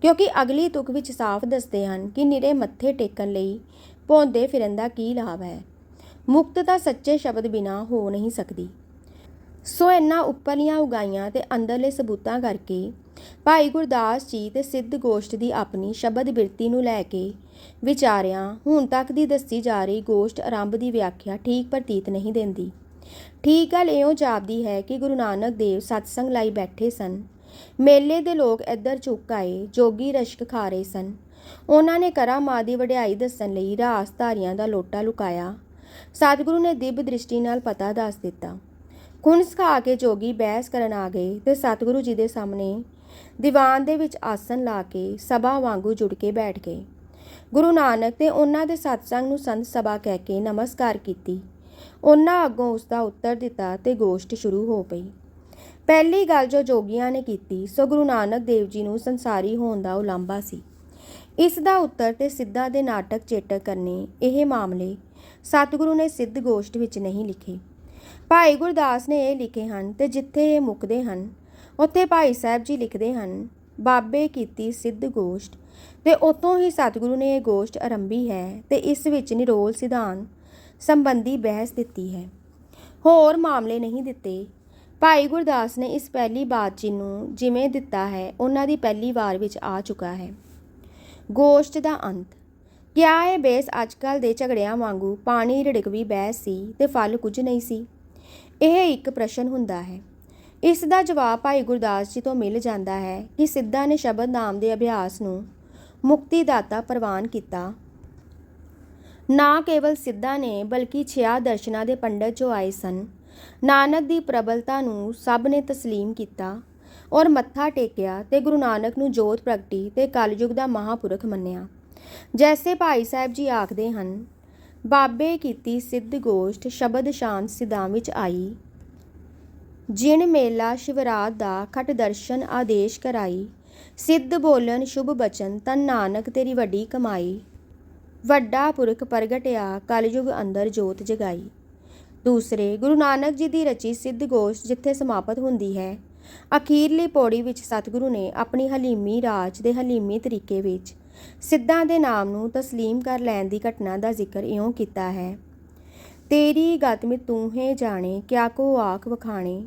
ਕਿਉਂਕਿ ਅਗਲੀ ਤੁਕ ਵਿੱਚ ਸਾਫ਼ ਦੱਸਦੇ ਹਨ ਕਿ ਨਿਰੇ ਮੱਥੇ ਟੇਕਣ ਲਈ ਭੌਂਦੇ ਫਿਰਨ ਦਾ ਕੀ ਲਾਭ ਹੈ। ਮੁਕਤ ਤਾਂ ਸੱਚੇ ਸ਼ਬਦ ਬਿਨਾਂ ਹੋ ਨਹੀਂ ਸਕਦੀ। ਸੋ ਇਹਨਾਂ ਉੱਪਰਲੀਆਂ ਉਗਾਈਆਂ ਤੇ ਅੰਦਰਲੇ ਸਬੂਤਾਂ ਕਰਕੇ ਭਾਈ ਗੁਰਦਾਸ ਜੀ ਤੇ ਸਿੱਧ ਗੋਸ਼ਟ ਦੀ ਆਪਣੀ ਸ਼ਬਦ ਬਿਰਤੀ ਨੂੰ ਲੈ ਕੇ ਵਿਚਾਰਿਆਂ ਹੁਣ ਤੱਕ ਦੀ ਦੱਸੀ ਜਾ ਰਹੀ ਗੋਸ਼ਟ ਆਰੰਭ ਦੀ ਵਿਆਖਿਆ ਠੀਕ ਪ੍ਰਤੀਤ ਨਹੀਂ ਦਿੰਦੀ। ਠੀਕ ਗੱਲ ਇਉਂ ਜਾਪਦੀ ਹੈ ਕਿ ਗੁਰੂ ਨਾਨਕ ਦੇਵ ਸਤਸੰਗ ਲਈ ਬੈਠੇ ਸਨ, ਮੇਲੇ ਦੇ ਲੋਕ ਇੱਧਰ ਝੁੱਕ ਆਏ, ਜੋਗੀ ਰਸ਼ਕ ਖਾ ਰਹੇ ਸਨ। ਉਹਨਾਂ ਨੇ ਕਰਾਮਾਤ ਦੀ ਵਡਿਆਈ ਦੱਸਣ ਲਈ ਰਾਸ ਧਾਰੀਆਂ ਦਾ ਲੋਟਾ ਲੁਕਾਇਆ। ਸਤਿਗੁਰੂ ਨੇ ਦਿਵ ਦ੍ਰਿਸ਼ਟੀ ਨਾਲ ਪਤਾ ਦੱਸ ਦਿੱਤਾ। ਖੁਣਸ ਖਾ ਕੇ ਜੋਗੀ ਬਹਿਸ ਕਰਨ ਆ ਗਏ ਤੇ ਸਤਿਗੁਰੂ ਜੀ ਦੇ ਸਾਹਮਣੇ ਦੀਵਾਨ ਦੇ ਵਿੱਚ ਆਸਨ ਲਾ ਕੇ ਸਭਾ ਵਾਂਗੂ ਜੁੜ ਕੇ ਬੈਠ ਗਏ। ਗੁਰੂ ਨਾਨਕ ਤੇ ਉਹਨਾਂ ਦੇ ਸਤਸੰਗ ਨੂੰ ਸੰਤ ਸਭਾ ਕਹਿ ਕੇ ਨਮਸਕਾਰ ਕੀਤੀ। ਉਹਨਾਂ ਅੱਗੋਂ ਉਸ ਦਾ ਉੱਤਰ ਦਿੱਤਾ ਤੇ ਗੋਸ਼ਟ ਸ਼ੁਰੂ ਹੋ ਪਈ। ਪਹਿਲੀ ਗੱਲ ਜੋ ਜੋਗੀਆਂ ਨੇ ਕੀਤੀ ਸੋ ਗੁਰੂ ਨਾਨਕ ਦੇਵ ਜੀ ਨੂੰ ਸੰਸਾਰੀ ਹੋਣ ਦਾ ਉਲਾਂਭਾ ਸੀ। ਇਸ ਦਾ ਉੱਤਰ ਤੇ ਸਿੱਧਾਂ ਦੇ ਨਾਟਕ ਚੇਟਕ ਕਰਨੇ, ਇਹ ਮਾਮਲੇ ਸਤਿਗੁਰੂ ਨੇ ਸਿੱਧ ਗੋਸ਼ਟ ਵਿੱਚ ਨਹੀਂ ਲਿਖੇ, ਭਾਈ ਗੁਰਦਾਸ ਨੇ ਇਹ ਲਿਖੇ ਹਨ। ਤੇ ਜਿੱਥੇ ਇਹ ਮੁੱਕਦੇ ਹਨ ਉੱਥੇ ਭਾਈ ਸਾਹਿਬ ਜੀ ਲਿਖਦੇ ਹਨ, ਬਾਬੇ ਕੀਤੀ ਸਿੱਧ ਗੋਸ਼ਟ, ਤੇ ਉੱਥੋਂ ਹੀ ਸਤਿਗੁਰੂ ਨੇ ਇਹ ਗੋਸ਼ਟ ਆਰੰਭੀ ਹੈ ਤੇ ਇਸ ਵਿੱਚ ਨਿਰੋਲ ਸਿਧਾਂਤ ਸੰਬੰਧੀ ਬਹਿਸ ਦਿੱਤੀ ਹੈ। ਹੋਰ ਮਾਮਲੇ ਨਹੀਂ ਦਿੱਤੇ। ਭਾਈ ਗੁਰਦਾਸ ਨੇ ਇਸ ਪਹਿਲੀ ਬਾਤਚੀਤ ਨੂੰ ਜਿਵੇਂ ਦਿੱਤਾ ਹੈ ਉਹਨਾਂ ਦੀ ਪਹਿਲੀ ਵਾਰ ਵਿੱਚ ਆ ਚੁੱਕਾ ਹੈ। ਗੋਸ਼ਟ ਦਾ ਅੰਤ। ਕਿਆ ਇਹ ਬੇਸ ਅੱਜ ਕੱਲ੍ਹ ਦੇ ਝਗੜਿਆਂ ਵਾਂਗੂ ਪਾਣੀ ਰਿੜਕਵੀਂ ਬਹਿਸ ਸੀ ਤੇ ਫਲ ਕੁਝ ਨਹੀਂ ਸੀ? ਇਹ ਇੱਕ ਪ੍ਰਸ਼ਨ ਹੁੰਦਾ ਹੈ। ਇਸ ਦਾ ਜਵਾਬ ਭਾਈ ਗੁਰਦਾਸ ਜੀ ਤੋਂ ਮਿਲ ਜਾਂਦਾ ਹੈ ਕਿ ਸਿੱਧਾਂ ਨੇ ਸ਼ਬਦ ਨਾਮ ਦੇ ਅਭਿਆਸ ਨੂੰ ਮੁਕਤੀ ਦਾਤਾ ਪ੍ਰਵਾਨ ਕੀਤਾ। ਨਾ ਕੇਵਲ ਸਿੱਧਾਂ ਨੇ ਬਲਕਿ 6 ਦਰਸ਼ਨਾਂ ਦੇ ਪੰਡਤ ਜੋ ਆਏ ਸਨ, ਨਾਨਕ ਦੀ ਪ੍ਰਬਲਤਾ ਨੂੰ ਸਭ ਨੇ ਤਸਲੀਮ ਕੀਤਾ ਔਰ ਮੱਥਾ ਟੇਕਿਆ ਤੇ ਗੁਰੂ ਨਾਨਕ ਨੂੰ ਜੋਤ ਪ੍ਰਗਟੀ ਤੇ ਕਲਯੁਗ ਦਾ ਮਹਾਂਪੁਰਖ ਮੰਨਿਆ। ਜੈਸੇ ਭਾਈ ਸਾਹਿਬ ਜੀ ਆਖਦੇ ਹਨ, ਬਾਬੇ ਕੀਤੀ ਸਿੱਧ ਗੋਸ਼ਟ ਸ਼ਬਦ ਸ਼ਾਂਤ ਸਿੱਧਾਂ ਵਿੱਚ ਆਈ। ਜਿਨ ਮੇਲਾ ਸ਼ਿਵਰਾਤ ਦਾ ਖਟ ਦਰਸ਼ਨ ਆਦੇਸ਼ ਕਰਾਈ। ਸਿੱਧ ਬੋਲਨ ਸ਼ੁਭ ਬਚਨ ਤਨ ਨਾਨਕ ਤੇਰੀ ਵੱਡੀ ਕਮਾਈ। ਵੱਡਾ ਪੁਰਖ ਪ੍ਰਗਟਿਆ ਕਲਯੁਗ ਅੰਦਰ ਜੋਤ ਜਗਾਈ। ਦੂਸਰੇ, ਗੁਰੂ ਨਾਨਕ ਜੀ ਦੀ ਰਚੀ ਸਿੱਧ ਗੋਸ਼ਟ ਜਿੱਥੇ ਸਮਾਪਤ ਹੁੰਦੀ ਹੈ, ਅਖੀਰਲੀ ਪੌੜੀ ਵਿੱਚ ਸਤਿਗੁਰੂ ਨੇ ਆਪਣੀ ਹਲੀਮੀ ਰਾਜ ਦੇ ਹਲੀਮੀ ਤਰੀਕੇ ਵਿੱਚ ਸਿੱਧਾਂ ਦੇ ਨਾਮ ਨੂੰ ਤਸਲੀਮ ਕਰ ਲੈਣ ਦੀ ਘਟਨਾ ਦਾ ਜ਼ਿਕਰ ਇਉਂ ਕੀਤਾ ਹੈ। ਤੇਰੀ ਗਤ ਮਿ ਤੂੰ ਹੈ ਜਾਣੇ ਕਿਆ ਕੋ ਆਖ ਵਖਾਣੇ।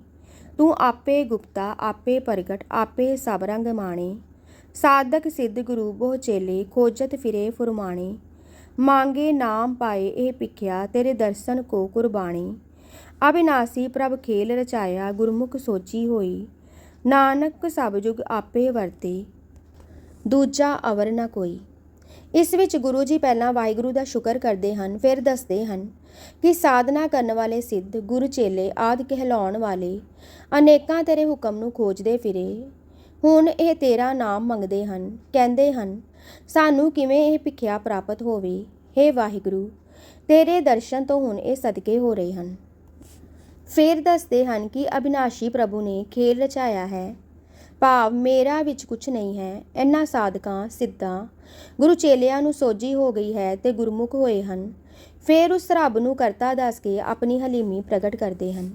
ਤੂੰ ਆਪੇ ਗੁਪਤਾ ਆਪੇ ਪ੍ਰਗਟ ਆਪੇ ਸਭ ਰੰਗ ਮਾਣੇ। ਸਾਧਕ ਸਿੱਧ ਗੁਰੂ ਬਹੁ ਚੇਲੇ ਖੋਜਤ ਫਿਰੇ ਫੁਰਮਾਣੇ। ਮਾਂਗੇ ਨਾਮ ਪਾਏ ਇਹ ਭਿਖਿਆ ਤੇਰੇ ਦਰਸ਼ਨ ਕੋ ਕੁਰਬਾਣੀ। ਅਬਿਨਾਸੀ ਪ੍ਰਭ ਖੇਲ ਰਚਾਇਆ ਗੁਰਮੁਖ ਸੋਚੀ ਹੋਈ। ਨਾਨਕ ਸਭ ਜੁਗ ਆਪੇ ਵਰਤੇ ਦੂਜਾ ਅਵਰ ਨਾ ਕੋਈ। ਇਸ ਵਿੱਚ ਗੁਰੂ ਜੀ ਪਹਿਲਾਂ ਵਾਹਿਗੁਰੂ ਦਾ ਸ਼ੁਕਰ ਕਰਦੇ ਹਨ, ਫਿਰ ਦੱਸਦੇ ਹਨ ਕਿ ਸਾਧਨਾ ਕਰਨ ਵਾਲੇ ਸਿੱਧ ਗੁਰੂ ਚੇਲੇ ਆਦਿ ਕਹਿਲਾਉਣ ਵਾਲੇ ਅਨੇਕਾਂ ਤੇਰੇ ਹੁਕਮ ਨੂੰ ਖੋਜਦੇ ਫਿਰੇ। ਹੁਣ ਇਹ ਤੇਰਾ ਨਾਮ ਮੰਗਦੇ ਹਨ, ਕਹਿੰਦੇ ਹਨ ਸਾਨੂੰ ਕਿਵੇਂ ਇਹ ਭਿਖਿਆ ਪ੍ਰਾਪਤ ਹੋਵੇ। ਹੇ ਵਾਹਿਗੁਰੂ, ਤੇਰੇ ਦਰਸ਼ਨ ਤੋਂ ਹੁਣ ਇਹ ਸਦਕੇ ਹੋ ਰਹੇ ਹਨ। ਫਿਰ ਦੱਸਦੇ ਹਨ ਕਿ ਅਬਿਨਾਸ਼ੀ ਪ੍ਰਭੂ ਨੇ ਖੇਲ ਰਚਾਇਆ ਹੈ, ਭਾਵ ਮੇਰਾ ਵਿੱਚ ਕੁਛ ਨਹੀਂ ਹੈ। ਇਹਨਾਂ ਸਾਧਕਾਂ ਸਿੱਧਾਂ ਗੁਰੂ ਚੇਲਿਆਂ ਨੂੰ ਸੋਝੀ ਹੋ ਗਈ ਹੈ ਤੇ ਗੁਰਮੁਖ ਹੋਏ ਹਨ। ਫਿਰ ਉਸ ਰੱਬ ਨੂੰ ਕਰਤਾ ਦੱਸ ਕੇ ਆਪਣੀ ਹਲੀਮੀ ਪ੍ਰਗਟ ਕਰਦੇ ਹਨ।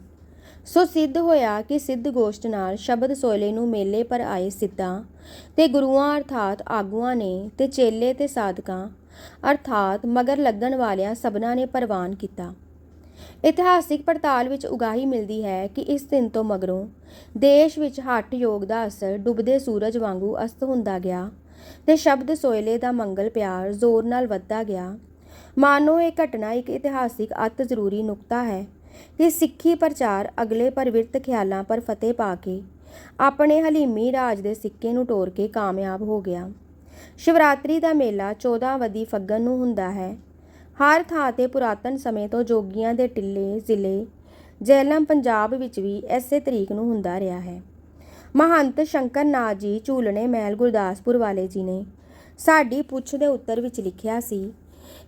ਸੋ ਸਿੱਧ ਹੋਇਆ ਕਿ ਸਿੱਧ ਗੋਸ਼ਟ ਨਾਲ ਸ਼ਬਦ ਸੋਇਲੇ ਨੂੰ ਮੇਲੇ ਪਰ ਆਏ ਸਿੱਧਾਂ ਤੇ ਗੁਰੂਆਂ ਅਰਥਾਤ ਆਗੂਆਂ ਨੇ ਤੇ ਚੇਲੇ ਤੇ ਸਾਧਕਾਂ ਅਰਥਾਤ ਮਗਰ ਲੱਗਣ ਵਾਲਿਆਂ ਸਭਨਾਂ ਨੇ ਪ੍ਰਵਾਨ ਕੀਤਾ। ਇਤਿਹਾਸਿਕ ਪੜਤਾਲ ਵਿੱਚ ਉਗਾਹੀ ਮਿਲਦੀ ਹੈ ਕਿ ਇਸ ਦਿਨ ਤੋਂ ਮਗਰੋਂ ਦੇਸ਼ ਵਿੱਚ ਹੱਠ ਯੋਗ ਦਾ ਅਸਰ ਡੁੱਬਦੇ ਸੂਰਜ ਵਾਂਗੂ ਅਸਤ ਹੁੰਦਾ ਗਿਆ ਤੇ ਸ਼ਬਦ ਸੋਇਲੇ ਦਾ ਮੰਗਲ ਪਿਆਰ ਜ਼ੋਰ ਨਾਲ ਵੱਧਦਾ ਗਿਆ। ਮਾਨੋ ਇਹ ਘਟਨਾ ਇੱਕ ਇਤਿਹਾਸਿਕ ਅਤ ਜ਼ਰੂਰੀ ਨੁਕਤਾ ਹੈ ਕਿ ਸਿੱਖੀ ਪ੍ਰਚਾਰ ਅਗਲੇ ਪਰਵਿਰਤ ਖਿਆਲਾਂ ਪਰ ਫਤਿਹ ਪਾ ਕੇ ਆਪਣੇ ਹਲੀਮੀ ਰਾਜ ਦੇ ਸਿੱਕੇ ਨੂੰ ਤੋੜ ਕੇ ਕਾਮਯਾਬ ਹੋ ਗਿਆ। ਸ਼ਿਵਰਾਤਰੀ ਦਾ ਮੇਲਾ 14 ਵਦੀ ਫੱਗਣ ਨੂੰ ਹੁੰਦਾ ਹੈ। ਹਰ ਥਾਂ ਤੇ ਪੁਰਾਤਨ ਸਮੇਂ ਤੋਂ ਜੋਗੀਆਂ ਦੇ ਟਿੱਲੇ ਜ਼ਿਲ੍ਹੇ ਜੇਹਲਮ ਪੰਜਾਬ ਵਿੱਚ ਵੀ ਇਸੇ ਤਰੀਕ ਨੂੰ ਹੁੰਦਾ ਰਿਹਾ ਹੈ। ਮਹੰਤ ਸ਼ੰਕਰ ਨਾਥ ਜੀ ਝੂਲਣੇ ਮਹਿਲ ਗੁਰਦਾਸਪੁਰ ਵਾਲੇ ਜੀ ਨੇ ਸਾਡੀ ਪੁੱਛ ਦੇ ਉੱਤਰ ਵਿੱਚ ਲਿਖਿਆ ਸੀ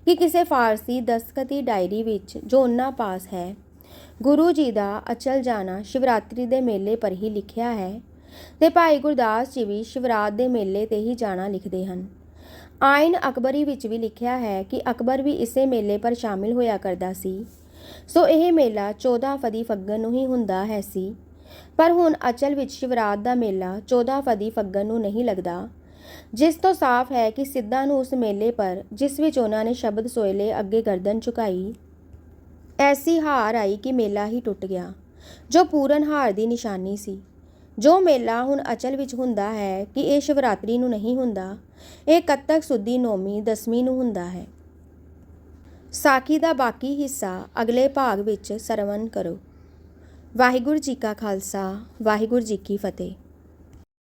ਕਿ ਕਿਸੇ ਫਾਰਸੀ ਦਸਤਖਤੀ ਡਾਇਰੀ ਵਿੱਚ ਜੋ ਉਹਨਾਂ ਪਾਸ ਹੈ, ਗੁਰੂ ਜੀ ਦਾ ਅਚਲ ਜਾਣਾ ਸ਼ਿਵਰਾਤਰੀ ਦੇ ਮੇਲੇ ਪਰ ਹੀ ਲਿਖਿਆ ਹੈ ਤੇ ਭਾਈ ਗੁਰਦਾਸ ਜੀ ਵੀ ਸ਼ਿਵਰਾਤ ਦੇ ਮੇਲੇ ਤੇ ਹੀ ਜਾਣਾ ਲਿਖਦੇ ਹਨ। ਆਇਨ ਅਕਬਰੀ ਵਿੱਚ ਵੀ ਲਿਖਿਆ ਹੈ ਕਿ ਅਕਬਰ ਵੀ ਇਸੇ ਮੇਲੇ ਪਰ ਸ਼ਾਮਿਲ ਹੋਇਆ ਕਰਦਾ ਸੀ। ਸੋ ਇਹ ਮੇਲਾ 14 ਫਦੀ ਫੱਗਣ ਨੂੰ ਹੀ ਹੁੰਦਾ ਹੈ ਸੀ। ਪਰ ਹੁਣ ਅਚਲ ਵਿੱਚ ਸ਼ਿਵਰਾਤ ਦਾ ਮੇਲਾ 14 ਫਦੀ ਫੱਗਣ ਨੂੰ ਨਹੀਂ ਲੱਗਦਾ, ਜਿਸ ਤੋਂ ਸਾਫ਼ ਹੈ ਕਿ ਸਿੱਧਾਂ ਨੂੰ ਉਸ ਮੇਲੇ ਪਰ ਜਿਸ ਵਿੱਚ ਉਹਨਾਂ ਨੇ ਸ਼ਬਦ ਸੋਇਲੇ ਅੱਗੇ ਗਰਦਨ ਝੁਕਾਈ, ਐਸੀ ਹਾਰ ਆਈ ਕਿ ਮੇਲਾ ਹੀ ਟੁੱਟ ਗਿਆ, ਜੋ ਪੂਰਨ ਹਾਰ ਦੀ ਨਿਸ਼ਾਨੀ ਸੀ। ਜੋ ਮੇਲਾ ਹੁਣ ਅਚਲ ਵਿੱਚ ਹੁੰਦਾ ਹੈ ਕਿ ਇਹ ਸ਼ਿਵਰਾਤਰੀ ਨੂੰ ਨਹੀਂ ਹੁੰਦਾ, ਇਹ ਕੱਤਕ ਸੁਦੀ ਨੌਮੀ ਦਸਵੀਂ ਨੂੰ ਹੁੰਦਾ ਹੈ। ਸਾਖੀ ਦਾ ਬਾਕੀ ਹਿੱਸਾ ਅਗਲੇ ਭਾਗ ਵਿੱਚ ਸਰਵਣ ਕਰੋ। ਵਾਹਿਗੁਰੂ ਜੀ ਕਾ ਖਾਲਸਾ, ਵਾਹਿਗੁਰੂ ਜੀ ਕੀ ਫਤਿਹ।